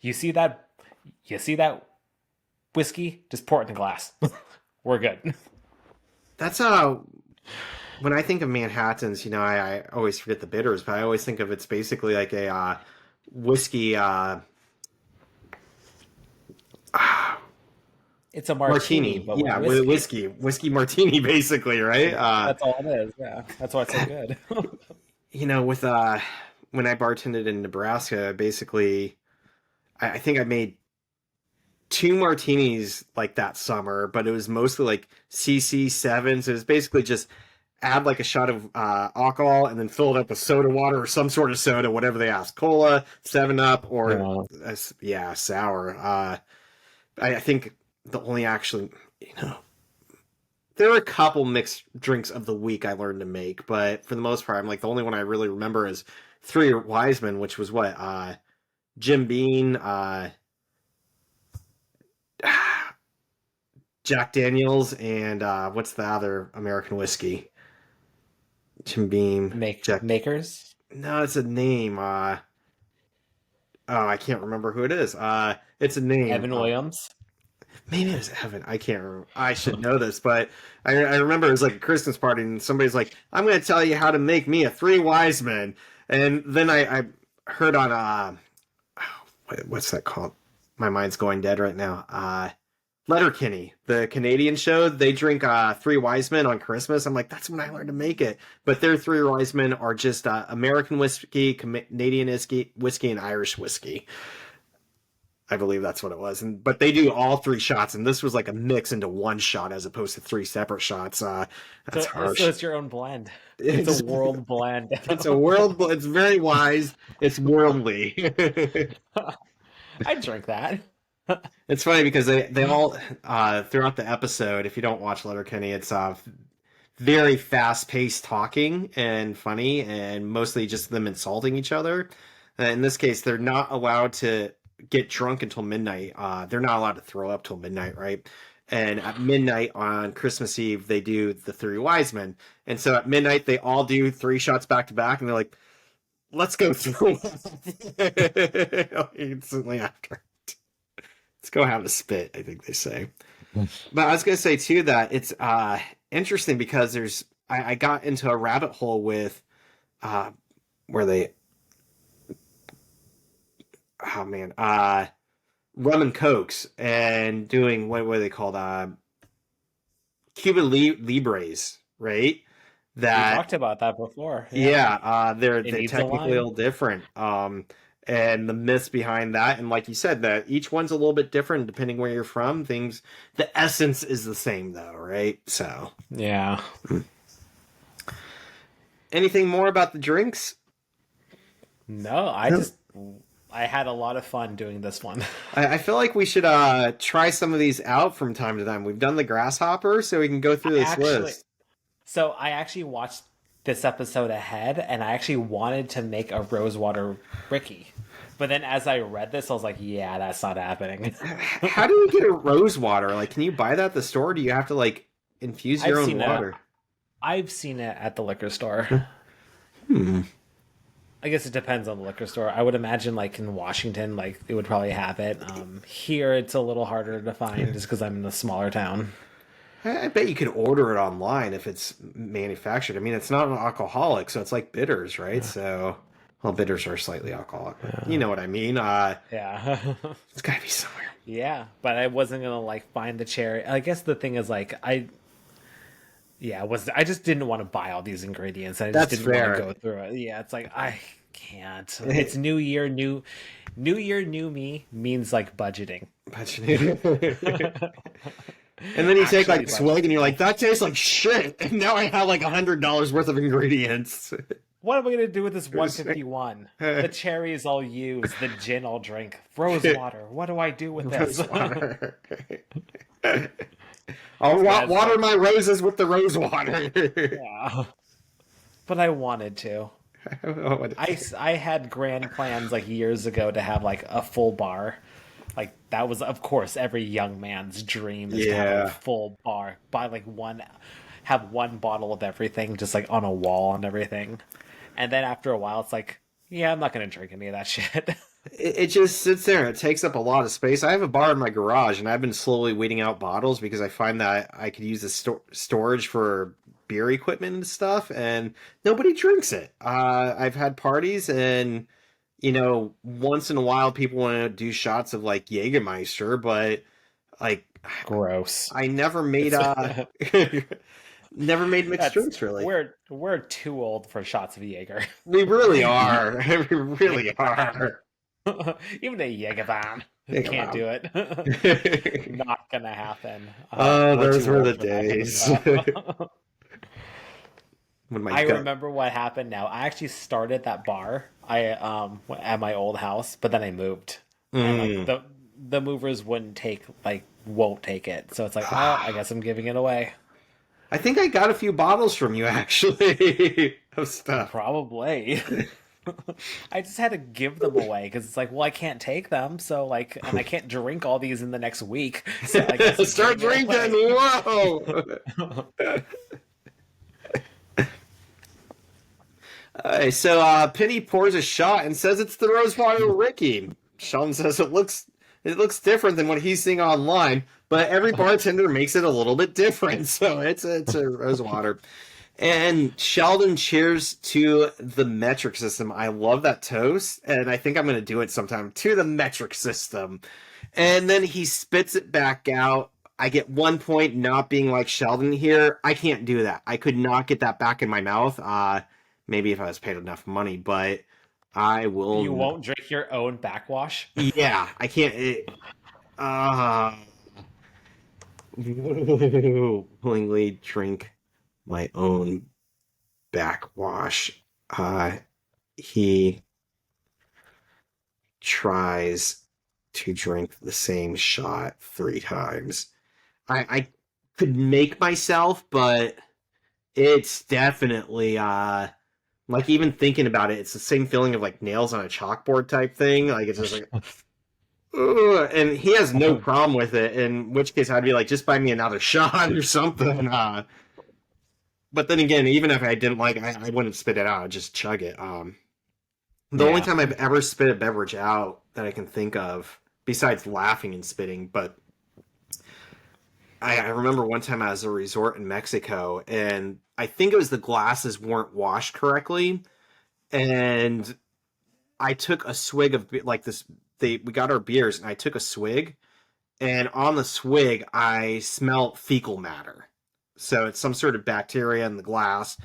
you see that you see that whiskey? Just pour it in the glass. We're good. That's when I think of Manhattans, I always forget the bitters, but I always think of it's basically like a whiskey It's a martini, martini. but with Yeah, with whiskey. whiskey martini, basically, right? That's all it is. Yeah, that's why it's so good. With when I bartended in Nebraska, basically, I think I made two martinis like that summer, but it was mostly like CC7s. It was basically just add like a shot of alcohol and then fill it up with soda water or some sort of soda, whatever they ask, cola, 7 Up, or Yeah. yeah, sour. I think the only actually, you know, there were a couple mixed drinks of the week I learned to make, but for the most part, I'm like the only one I really remember is Three Wiseman, which was what Jim Beam, Jack Daniels, and what's the other American whiskey? Jim Beam, Jack. Makers. No, it's a name. Oh, I can't remember who it is. It's a name. Evan Williams. Maybe it was Evan. I can't remember. I should know this, but I remember it was like a Christmas party, and somebody's like, "I'm going to tell you how to make me a Three Wise Men," and then I heard on what's that called? My mind's going dead right now. Letterkenny, the Canadian show, they drink Three Wise Men on Christmas. I'm like, that's when I learned to make it. But their Three Wise Men are just American whiskey, Canadian whiskey, and Irish whiskey. I believe that's what it was. But they do all three shots, and this was like a mix into one shot as opposed to three separate shots. That's So harsh. it's your own blend. It's a It's world blend. it's a world. It's very wise. It's worldly. I drink that. It's funny because they all throughout the episode. If you don't watch Letterkenny, it's very fast paced talking and funny, and mostly just them insulting each other. In this case, they're not allowed to get drunk until midnight. They're not allowed to throw up till midnight, right? And at midnight on Christmas Eve, they do the Three Wise Men. And so at midnight, they all do three shots back to back, and they're like, "Let's go through instantly after. Let's go have a spit," I think they say. But I was gonna say too that it's interesting because I got into a rabbit hole with uh where they oh man rum and cokes and doing what were they called Cuba Libres, right? We That talked about that before. Yeah. yeah, they're It they're needs a technically a lime. little different. and the myths behind that. And like you said, that each one's a little bit different depending where you're from. The essence is the same though, right? So, Yeah. anything more about the drinks? No, I had a lot of fun doing this one. I feel like we should try some of these out from time to time. We've done the grasshopper, so we can go through I this actually list. So I actually watched this episode ahead, and I actually wanted to make a Rosewater Ricky. But then as I read this, I was like, yeah, that's not happening. How do you get a rose water? Like, can you buy that at the store? Or do you have to like infuse I've your own seen it. water? I've seen it at the liquor store. Hmm. I guess it depends on the liquor store. I would imagine, like in Washington, like it would probably have it. Here, it's a little harder to find just because I'm in a smaller town. I bet you could order it online if it's manufactured. I mean, it's not an alcoholic, so it's like bitters, right? So, well, bitters are slightly alcoholic, but you know what I mean. Yeah. It's gotta be somewhere. Yeah, but I wasn't gonna like find the cherry. I guess the thing is like I just didn't want to buy all these ingredients. I just That's didn't want to fair. go through it. Yeah, it's like I can't. It's new me means like budgeting. But and then you take Actually like a swig and you're like, budgeting. that tastes like shit. And now I have like $100 worth of ingredients. What am I gonna do with this 151? The cherry is all used. The gin I'll drink. Rose water. What do I do with this? Rose water. I'll That's water like my roses with the rose water. yeah. But I wanted to. I had grand plans like years ago to have like a full bar. Like that was of course every young man's dream is to have a Yeah. full bar. Buy like have one bottle of everything just like on a wall and everything. And then after a while it's like, yeah, I'm not gonna drink any of that shit. It just sits there and it takes up a lot of space. I have a bar in my garage and I've been slowly weeding out bottles because I find that I could use the storage for beer equipment and stuff, and nobody drinks it. I've had parties and, once in a while people want to do shots of like Jägermeister, but like Gross. I never made It's never made mixed that's drinks really. we're too old for shots of Jaeger. We really are. We really are. Even a Jägerbomb. Can't Jägerbomb. do it. Not gonna happen. Oh, We're those too were old the for that kind of days. stuff. When my I gut. remember what happened now. I actually started that bar at my old house, but then I moved. And like Mm. the movers won't take it. So it's like, well, I guess I'm giving it away. I think I got a few bottles from you actually of stuff. Probably. I just had to give them away because it's like, well, I can't take them, so like, and I can't drink all these in the next week. So I guess I'm Start giving drinking. it Whoa. away. So Penny pours a shot and says it's the Rosewater Ricky. Sheldon says it looks different than what he's seeing online, but every bartender makes it a little bit different. So it's a Rosewater. And Sheldon cheers to the metric system. I love that toast, and I think I'm going to do it sometime, to the metric system. And then he spits it back out. I get 1 point not being like Sheldon here. I can't do that. I could not get that back in my mouth. Maybe if I was paid enough money, but I will. You won't drink your own backwash? Yeah, I can't. Willingly drink my own backwash. He tries to drink the same shot 3 times. I could make myself, but it's definitely like even thinking about it, it's the same feeling of like nails on a chalkboard type thing. Like it's just like, ugh, and he has no problem with it. In which case, I'd be like, just buy me another shot or something. But then again, even if I didn't like, I wouldn't spit it out. I'd just chug it. The only Yeah. time I've ever spit a beverage out that I can think of, besides laughing and spitting, but I remember one time I was at a resort in Mexico, and I think it was the glasses weren't washed correctly, and I took a swig of like this. We got our beers, and I took a swig, and on the swig I smelled fecal matter. So it's some sort of bacteria in the glass.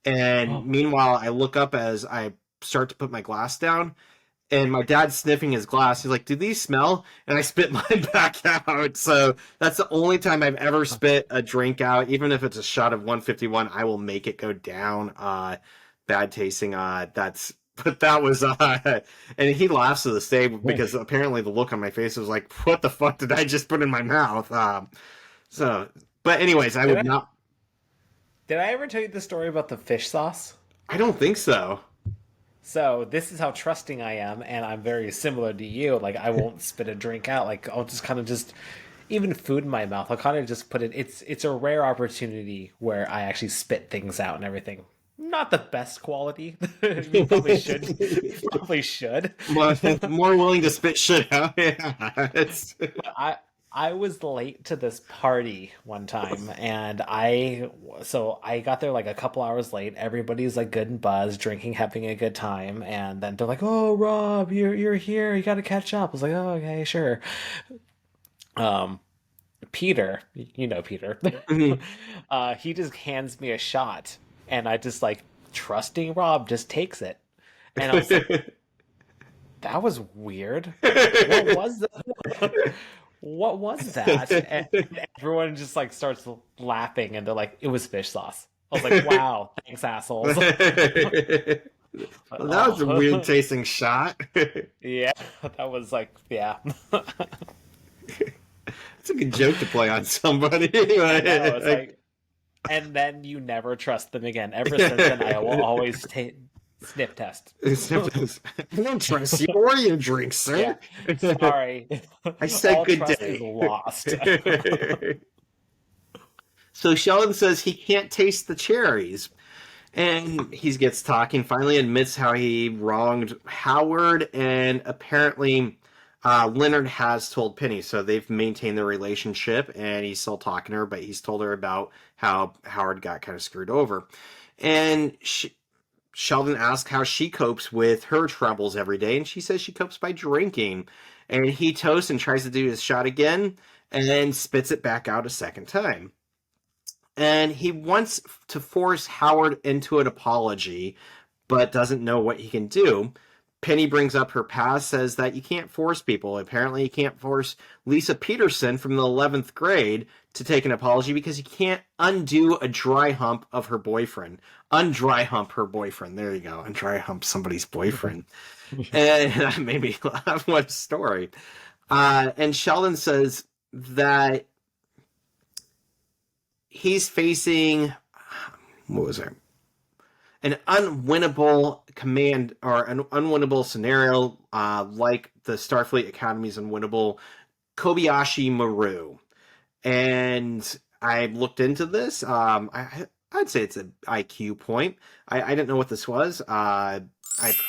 And Oh. meanwhile, I look up as I start to put my glass down, and my dad's sniffing his glass. He's like, "Do these smell?" And I spit mine back out. So that's the only time I've ever spit a drink out. Even if it's a shot of 151, I will make it go down. Bad tasting. That's but that was and he laughs to this day because apparently the look on my face was like, "What the fuck did I just put in my mouth?" So, but anyways, I Did would I not. did I ever tell you the story about the fish sauce? I don't think so. So this is how trusting I am, and I'm very similar to you. Like I won't spit a drink out. Like I'll just kind of just even food in my mouth. I'll kind of just put it. It's a rare opportunity where I actually spit things out and everything. Not the best quality. You probably should. You probably should. More willing to spit shit out. Yeah, it's. But I was late to this party one time, and I got there like a couple hours late. Everybody's like good and buzzed, drinking, having a good time, and then they're like, "Oh, Rob, you're here. You got to catch up." I was like, "Oh, okay, sure." Um, Peter, you know Peter, he just hands me a shot, and I just like trusting Rob just takes it, and I was like, "That was weird. What was that?" What was that? And everyone just like starts laughing and they're like, it was fish sauce. I was like, wow, thanks, assholes. But, Well, that was a weird oh, tasting shot. yeah, that was like, yeah. It's a good joke to play on somebody. I know. It's Like, like, and then you never trust them again. Ever since then, I will always sniff test. I don't trust you or your drink, Yeah, sir. sorry. I said All good trust is day. lost. So Sheldon says he can't taste the cherries. And he gets talking, finally admits how he wronged Howard, and apparently Leonard has told Penny, so they've maintained their relationship, and he's still talking to her, but he's told her about how Howard got kind of screwed over. And Sheldon asks how she copes with her troubles every day, and she says she copes by drinking. And he toasts and tries to do his shot again, and then spits it back out a second time. And he wants to force Howard into an apology, but doesn't know what he can do. Penny brings up her past, says that you can't force people. Apparently, you can't force Lisa Peterson from the 11th grade to take an apology because you can't undo a dry hump of her boyfriend. Undry hump her boyfriend. There you go. Undry hump somebody's boyfriend. And that made me laugh. What a story. And Sheldon says that he's facing, what was it? An unwinnable command or an unwinnable scenario like the Starfleet Academy's unwinnable Kobayashi Maru. And I looked into this. I'd say it's an IQ point. I didn't know what this was. I've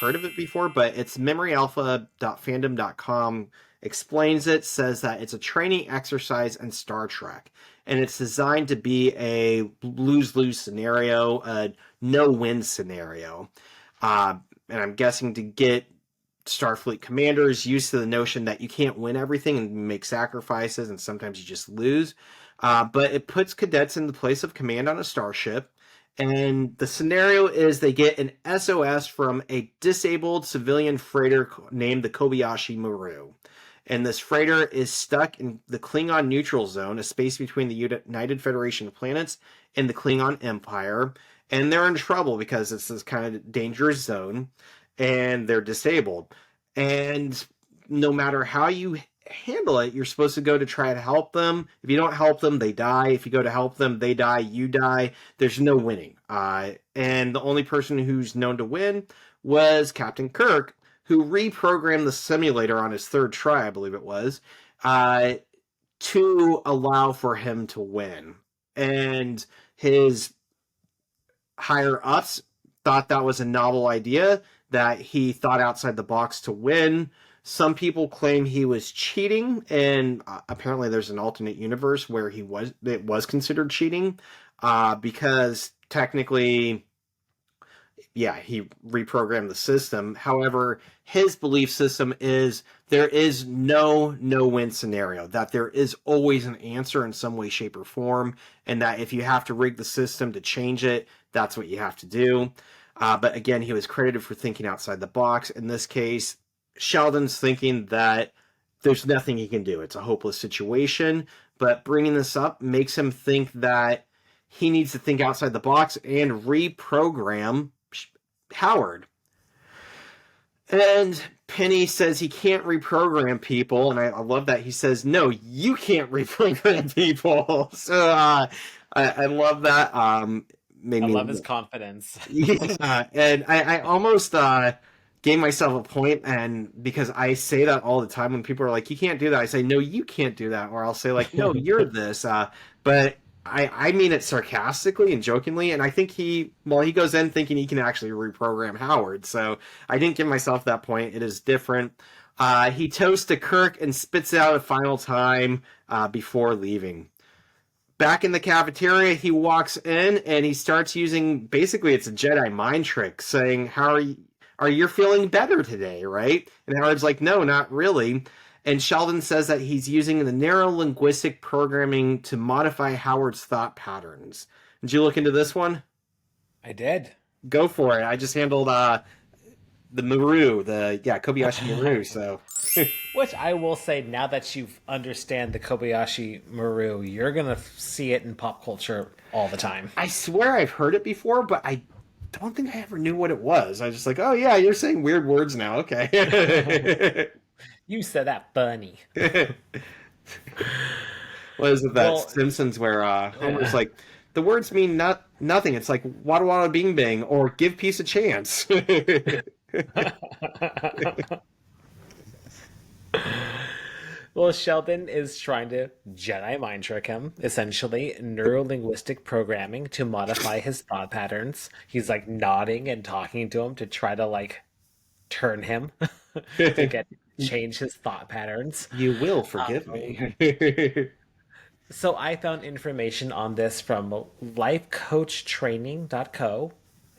heard of it before, but it's memoryalpha.fandom.com explains it, says that it's a training exercise in Star Trek. And it's designed to be a lose-lose scenario, a no-win scenario. And I'm guessing to get Starfleet commanders used to the notion that you can't win everything and make sacrifices, and sometimes you just lose. But it puts cadets in the place of command on a starship. And the scenario is they get an SOS from a disabled civilian freighter named the Kobayashi Maru. And this freighter is stuck in the Klingon neutral zone, a space between the United Federation of Planets and the Klingon Empire. And they're in trouble because it's this kind of dangerous zone and they're disabled. And no matter how you handle it, you're supposed to go to try to help them. If you don't help them, they die. If you go to help them, they die, you die. There's no winning. And the only person who's known to win was Captain Kirk, who reprogrammed the simulator on his third try, I believe it was, to allow for him to win. And his higher ups thought that was a novel idea, that he thought outside the box to win. Some people claim he was cheating, and apparently there's an alternate universe where it was considered cheating, because technically, yeah, he reprogrammed the system. However, his belief system is there is no win scenario, that there is always an answer in some way, shape, or form, and that if you have to rig the system to change it, that's what you have to do. But again, he was credited for thinking outside the box. In this case, Sheldon's thinking that there's nothing he can do. It's a hopeless situation, but bringing this up makes him think that he needs to think outside the box and reprogram Howard. And Penny says he can't reprogram people, and I love that he says, "No, you can't reprogram people." So I love that. Made I me love his confidence. yeah, and I almost gave myself a point, and because I say that all the time when people are like, "You can't do that," I say, "No, you can't do that," or I'll say like, "No, you're this." But I mean it sarcastically and jokingly, and I think he goes in thinking he can actually reprogram Howard. So I didn't give myself that point. It is different. He toasts to Kirk and spits out a final time before leaving. Back in the cafeteria, he walks in and he starts using, basically it's a Jedi mind trick, saying, are you feeling better today, right? And Howard's like, no, not really. And Sheldon says that he's using the Neurolinguistic Programming to modify Howard's thought patterns. Did you look into this one? I did. Go for it. I just handled the Kobayashi Maru, so Which I will say, now that you understand the Kobayashi Maru, you're gonna see it in pop culture all the time. I swear I've heard it before, but I don't think I ever knew what it was. I was just like, oh yeah, you're saying weird words now. Okay. You said that funny. What is it, that Simpsons where Homer's like, the words mean nothing. It's like wada wada bing bang or give peace a chance. Well, Sheldon is trying to Jedi mind trick him, essentially, neurolinguistic programming to modify his thought patterns. He's like nodding and talking to him to try to like turn him to get change his thought patterns. You will forgive me. So I found information on this from lifecoachtraining.co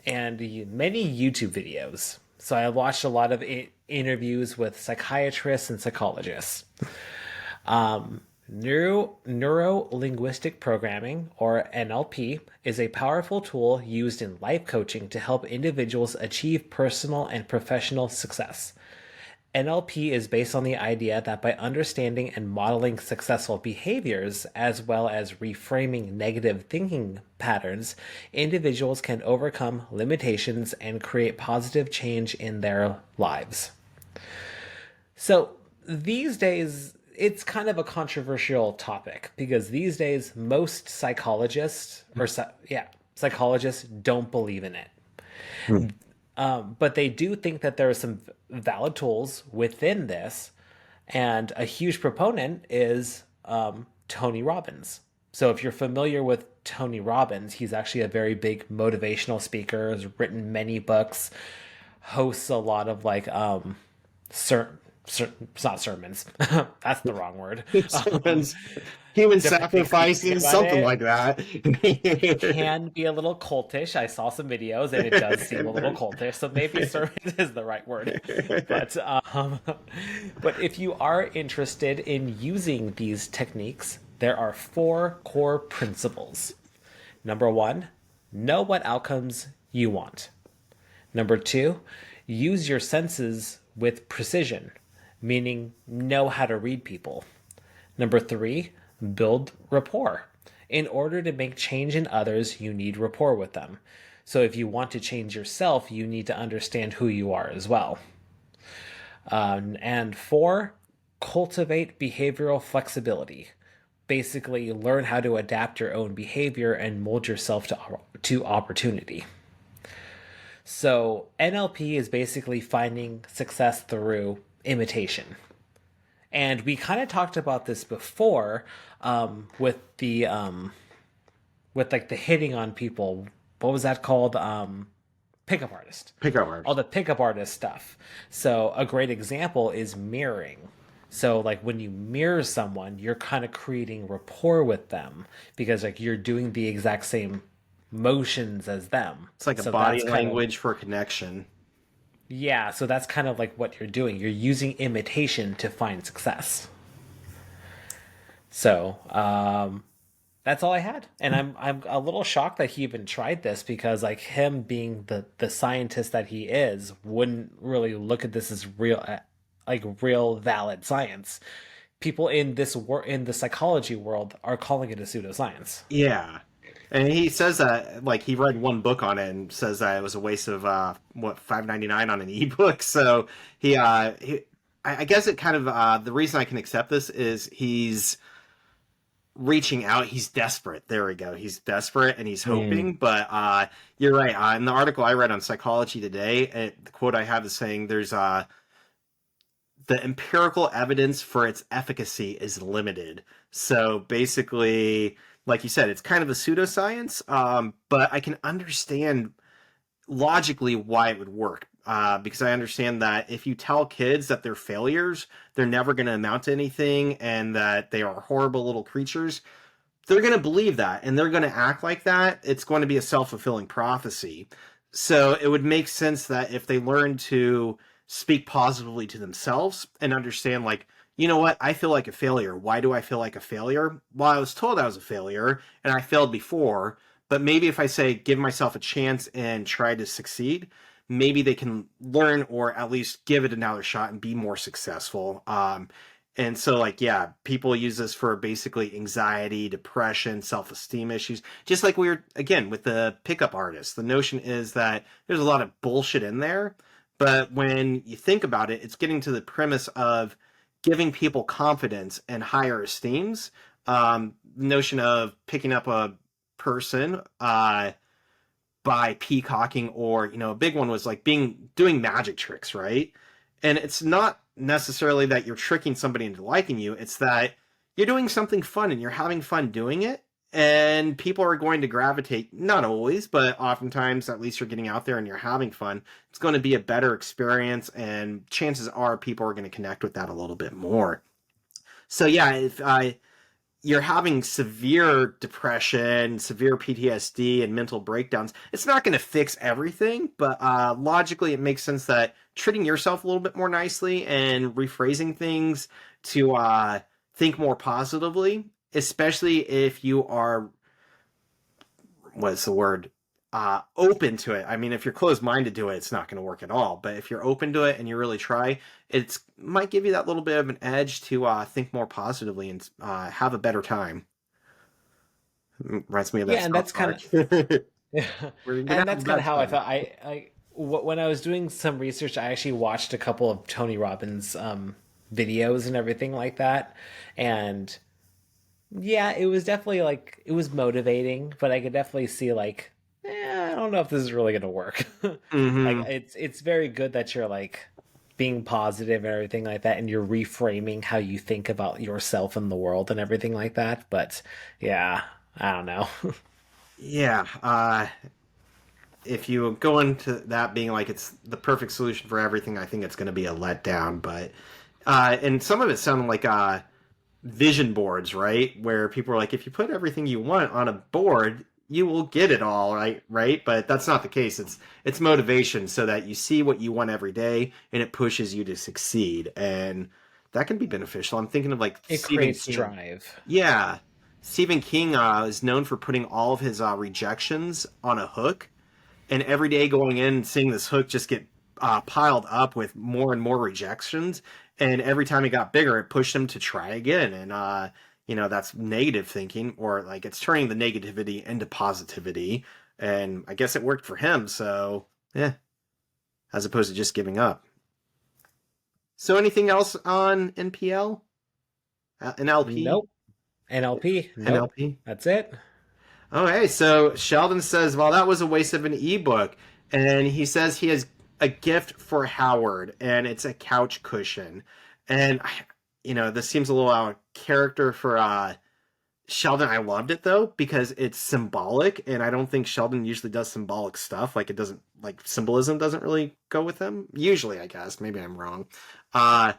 and many YouTube videos. So I watched a lot of interviews with psychiatrists and psychologists. Neuro-linguistic programming, or NLP, is a powerful tool used in life coaching to help individuals achieve personal and professional success. NLP is based on the idea that by understanding and modeling successful behaviors, as well as reframing negative thinking patterns, individuals can overcome limitations and create positive change in their lives. So these days, it's kind of a controversial topic because these days, most psychologists don't believe in it. But they do think that there are some valid tools within this, and a huge proponent is Tony Robbins. So if you're familiar with Tony Robbins, he's actually a very big motivational speaker, has written many books, hosts a lot of like it's not sermons. That's the wrong word. Sermons. Human sacrifices, something like that. It can be a little cultish. I saw some videos and it does seem a little cultish, so maybe sermon is the right word. But if you are interested in using these techniques, there are 4 core principles. Number 1, know what outcomes you want. Number 2, use your senses with precision, meaning know how to read people. Number 3, build rapport. In order to make change in others, you need rapport with them. So if you want to change yourself, you need to understand who you are as well. And 4, cultivate behavioral flexibility. Basically, learn how to adapt your own behavior and mold yourself to opportunity. So NLP is basically finding success through imitation. And we kind of talked about this before with the with like the hitting on people. What was that called? Pickup artist. Pickup artist. All the pickup artist stuff. So a great example is mirroring. So like when you mirror someone, you're kind of creating rapport with them because like you're doing the exact same motions as them. It's like a body language for connection. Yeah, so that's kind of like what you're doing. You're using imitation to find success. So, that's all I had. And I'm a little shocked that he even tried this because like him being the scientist that he is wouldn't really look at this as real like real valid science. People in in the psychology world are calling it a pseudoscience. Yeah. And he says that like he read one book on it and says that it was a waste of what $5.99 on an ebook. So I guess it kind of the reason I can accept this is he's reaching out. He's desperate. There we go. He's desperate and he's Mm. hoping. But you're right. In the article I read on Psychology Today, the quote I have is saying there's the empirical evidence for its efficacy is limited. So basically, like you said, it's kind of a pseudoscience, but I can understand logically why it would work. Because I understand that if you tell kids that they're failures, they're never going to amount to anything, and that they are horrible little creatures, they're going to believe that and they're going to act like that. It's going to be a self fulfilling prophecy. So it would make sense that if they learn to speak positively to themselves and understand, like, you know what, I feel like a failure. Why do I feel like a failure? Well, I was told I was a failure and I failed before. But maybe if I say, give myself a chance and try to succeed, maybe they can learn or at least give it another shot and be more successful. And so, like, yeah, people use this for basically anxiety, depression, self esteem issues. Just like we were, again, with the pickup artists. The notion is that there's a lot of bullshit in there. But when you think about it, it's getting to the premise of giving people confidence and higher esteems. The notion of picking up a person by peacocking, or a big one was like doing magic tricks, right? And it's not necessarily that you're tricking somebody into liking you, it's that you're doing something fun and you're having fun doing it, and people are going to gravitate, not always, but oftentimes, at least you're getting out there and you're having fun. It's going to be a better experience, and chances are people are going to connect with that a little bit more. So yeah, if you're having severe depression, severe PTSD, and mental breakdowns, it's not going to fix everything, but logically, it makes sense that treating yourself a little bit more nicely and rephrasing things to think more positively, especially if you are, what's the word? Open to it. I mean, if you're closed minded to it, it's not going to work at all. But if you're open to it and you really try, it might give you that little bit of an edge to think more positively and have a better time. Reminds me of that Yeah, and South that's kind Park. of yeah, We're gonna and have a that's kind of bad how I time. felt. When I was doing some research, I actually watched a couple of Tony Robbins videos and everything like that, and yeah, it was definitely like it was motivating, but I could definitely see like, I don't know if this is really gonna work. Like Mm-hmm. it's very good that you're like being positive and everything like that, and you're reframing how you think about yourself and the world and everything like that. But yeah, I don't know. Yeah. If you go into that being like it's the perfect solution for everything, I think it's going to be a letdown. But and some of it sounded like vision boards, right? Where people are like, if you put everything you want on a board, you will get it all, right? Right? But that's not the case. It's motivation so that you see what you want every day and it pushes you to succeed. And that can be beneficial. I'm thinking of like It Stephen creates King. drive. Yeah. Stephen King is known for putting all of his rejections on a hook, and every day going in and seeing this hook just get piled up with more and more rejections, and every time it got bigger it pushed him to try again. And that's negative thinking, or like it's turning the negativity into positivity, and I guess it worked for him. So yeah, as opposed to just giving up. So anything else on NPL, NLP? Nope. NLP? Nope. NLP. That's it. Okay, so Sheldon says, well, that was a waste of an ebook. And he says he has a gift for Howard, and it's a couch cushion. And, this seems a little out of character for Sheldon. I loved it, though, because it's symbolic, and I don't think Sheldon usually does symbolic stuff. Like, it doesn't, like, symbolism doesn't really go with him. Usually, I guess. Maybe I'm wrong. Uh,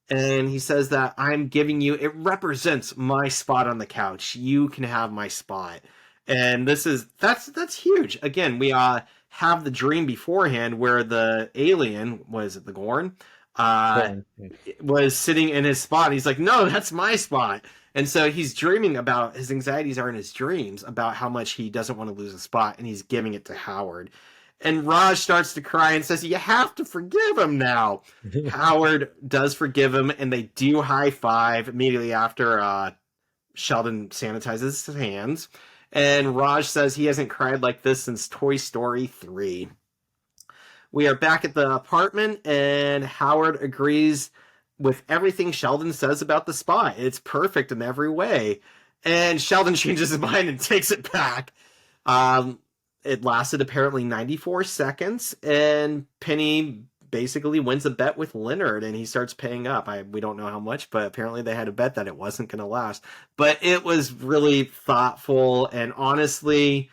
and he says that I'm giving you, it represents my spot on the couch. You can have my spot. And that's huge. Again, we have the dream beforehand where the alien, was it the Gorn, uh Gorn. was sitting in his spot. He's like, no, that's my spot. And so he's dreaming about, his anxieties are in his dreams about how much he doesn't want to lose a spot, and he's giving it to Howard. And Raj starts to cry and says, "You have to forgive him now." Howard does forgive him, and they do high five immediately after Sheldon sanitizes his hands. And Raj says he hasn't cried like this since Toy Story 3. We are back at the apartment, and Howard agrees with everything Sheldon says about the spy. It's perfect in every way. And Sheldon changes his mind and takes it back. It lasted apparently 94 seconds, and Penny basically wins a bet with Leonard, and he starts paying up. We don't know how much, but apparently they had a bet that it wasn't going to last. But it was really thoughtful, and honestly,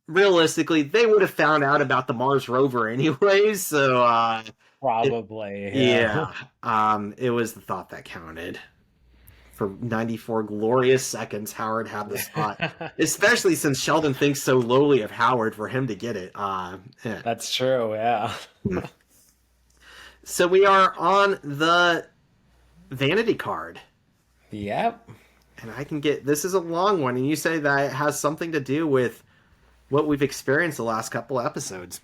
realistically, they would have found out about the Mars rover anyways. So, Probably, yeah, it was the thought that counted. For 94 glorious seconds, Howard had the spot, especially since Sheldon thinks so lowly of Howard for him to get it. Yeah. That's true, yeah. So we are on the vanity card. Yep. And I can get, this is a long one, and you say that it has something to do with what we've experienced the last couple episodes.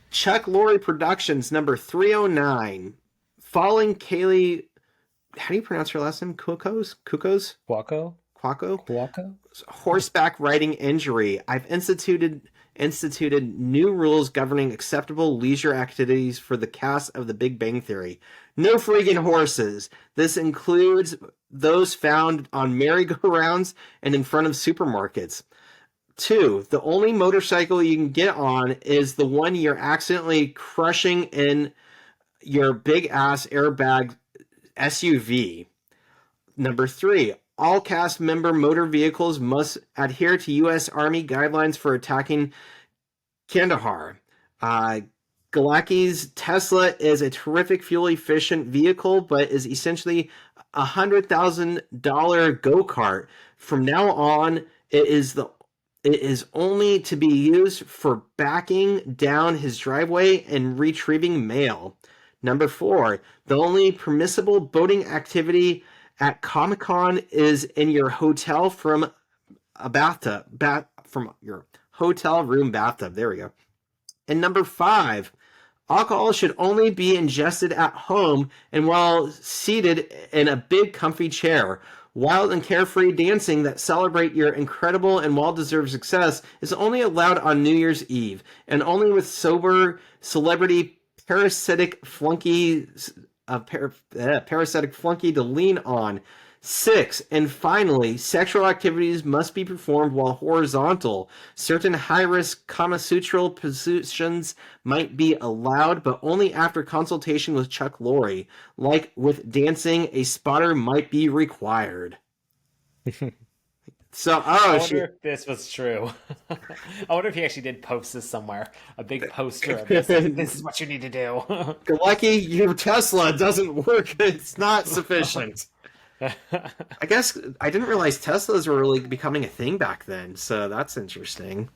Chuck Lorre Productions, number 309. Following Kaylee, how do you pronounce her last name? Kukos? Quaco? Quaco? Horseback riding injury. I've instituted new rules governing acceptable leisure activities for the cast of The Big Bang Theory. No freaking horses. This includes those found on merry-go-rounds and in front of supermarkets. 2, the only motorcycle you can get on is the one you're accidentally crushing in your big-ass airbag SUV. Number 3, all cast member motor vehicles must adhere to U.S. Army guidelines for attacking Kandahar. Galaki's Tesla is a terrific fuel-efficient vehicle, but is essentially a $100,000 go-kart. From now on, it is only to be used for backing down his driveway and retrieving mail. Number 4, the only permissible boating activity at Comic-Con is in your hotel from a bathtub, from your hotel room bathtub. There we go. And number 5, alcohol should only be ingested at home and while seated in a big comfy chair. Wild and carefree dancing that celebrate your incredible and well-deserved success is only allowed on New Year's Eve, and only with sober celebrity parasitic flunky to lean on. 6, and finally, sexual activities must be performed while horizontal. Certain high-risk Kama Sutral positions might be allowed, but only after consultation with Chuck Lorre. Like with dancing, a spotter might be required. So, I wonder if this was true. I wonder if he actually did post this somewhere. A big poster of this. This is what you need to do. Lucky your Tesla doesn't work. It's not sufficient. I guess I didn't realize Teslas were really becoming a thing back then, so that's interesting.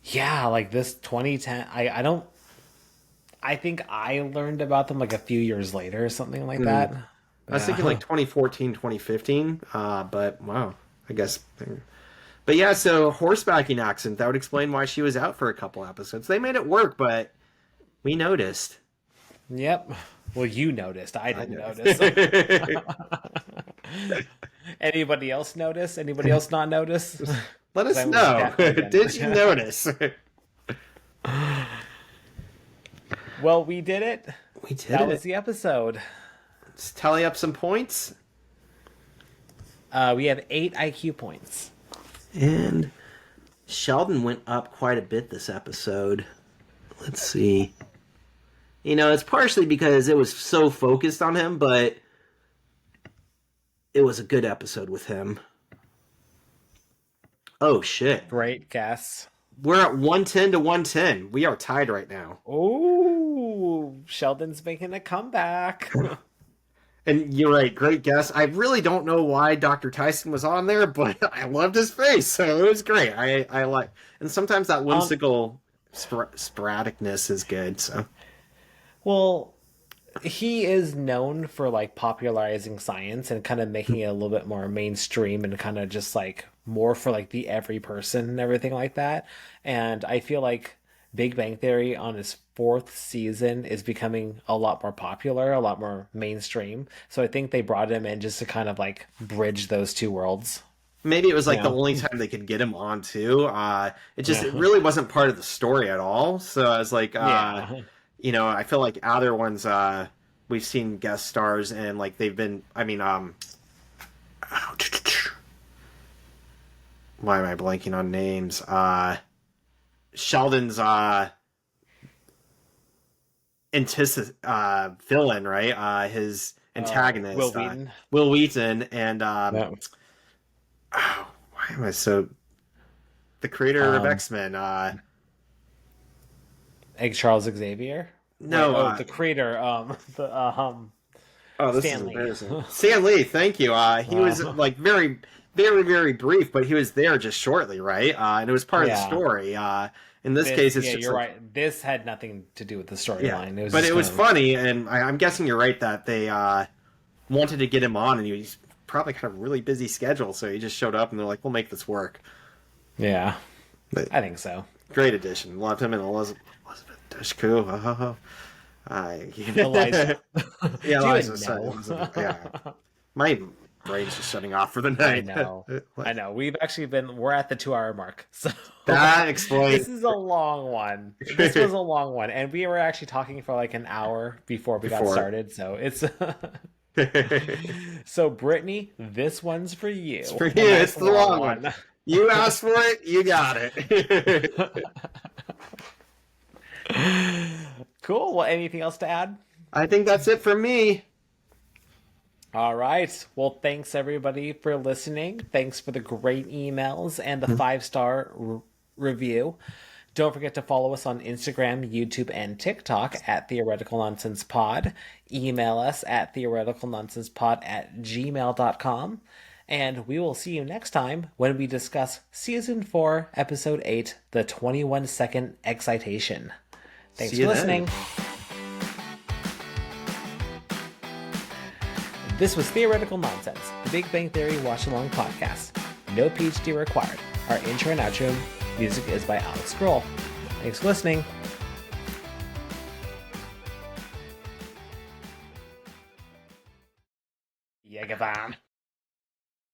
Yeah, like this 2010. I think I learned about them like a few years later or something like that. I was thinking like 2014, 2015, but wow, I guess. But yeah, so horsebacking accident, that would explain why she was out for a couple episodes. They made it work, but we noticed. Yep. Well, you noticed. I didn't notice. Anybody else notice? Anybody else not notice? Let us know. Did you notice? Well, we did it. We did That it. was the episode. Let's tally up some points. We have 8 IQ points. And Sheldon went up quite a bit this episode. Let's see. You know, it's partially because it was so focused on him, but it was a good episode with him. Oh, shit. Great guess. We're at 110 to 110. We are tied right now. Oh, Sheldon's making a comeback. And you're right, great guess. I really don't know why Dr. Tyson was on there, but I loved his face, so it was great. I like, and sometimes that whimsical sporadicness is good. So, well, he is known for like popularizing science and kind of making it a little bit more mainstream and kind of just like more for like the every person and everything like that. And I feel like Big Bang Theory on its fourth season is becoming a lot more popular, a lot more mainstream. So I think they brought him in just to kind of like bridge those two worlds. Maybe it was like the Yeah. only time they could get him on too. It Yeah. really wasn't part of the story at all. So I was like, Yeah. I feel like other ones we've seen guest stars and like they've been. I mean, why am I blanking on names? Sheldon's villain, right? His Will antagonist, Wheaton. Will Wheaton, and Yeah. why am I so the creator of Um, X Men? Egg Charles Xavier. Wait, No, oh, the creator, the oh, this is Stan Lee. embarrassing. Stan Lee, thank you. He was like very, very, very brief, but he was there just shortly, right? And it was part of the Yeah. story. In this case, it's Yeah, just you're like, right. This had nothing to do with the yeah, storyline. It was but just it was kind of, funny, and I'm guessing you're right that they wanted to get him on, and he's probably got a really busy schedule, so he just showed up, and they're like, "We'll make this work." yeah, But I think so. great addition. Loved him and Elizabeth Dushku. Oh, Eliza. yeah, Do you Eliza. even Sorry, know? Elizabeth. Yeah, my brain's just shutting off for the I night. know. I know. We're at the 2 hour mark. So That explains. this is a long one. This was a long one. And we were actually talking for like an hour before we got Before. started. So it's so Brittany, this one's for you. It's for you. A nice It's the long one. You asked for it. You got it. Cool. Well, anything else to add? I think that's it for me. All right. Well, thanks everybody for listening. Thanks for the great emails and the 5-star review. Don't forget to follow us on Instagram, YouTube, and TikTok at Theoretical Nonsense Pod. Email us at theoreticalnonsencepod@gmail.com. And we will see you next time when we discuss Season 4, Episode 8, The 21-Second Excitation. Thanks See for you then. listening. This was Theoretical Nonsense, the Big Bang Theory watch-along podcast. No PhD required. Our intro and outro music is by Alex Grohl. Thanks for listening. Jägerbahn.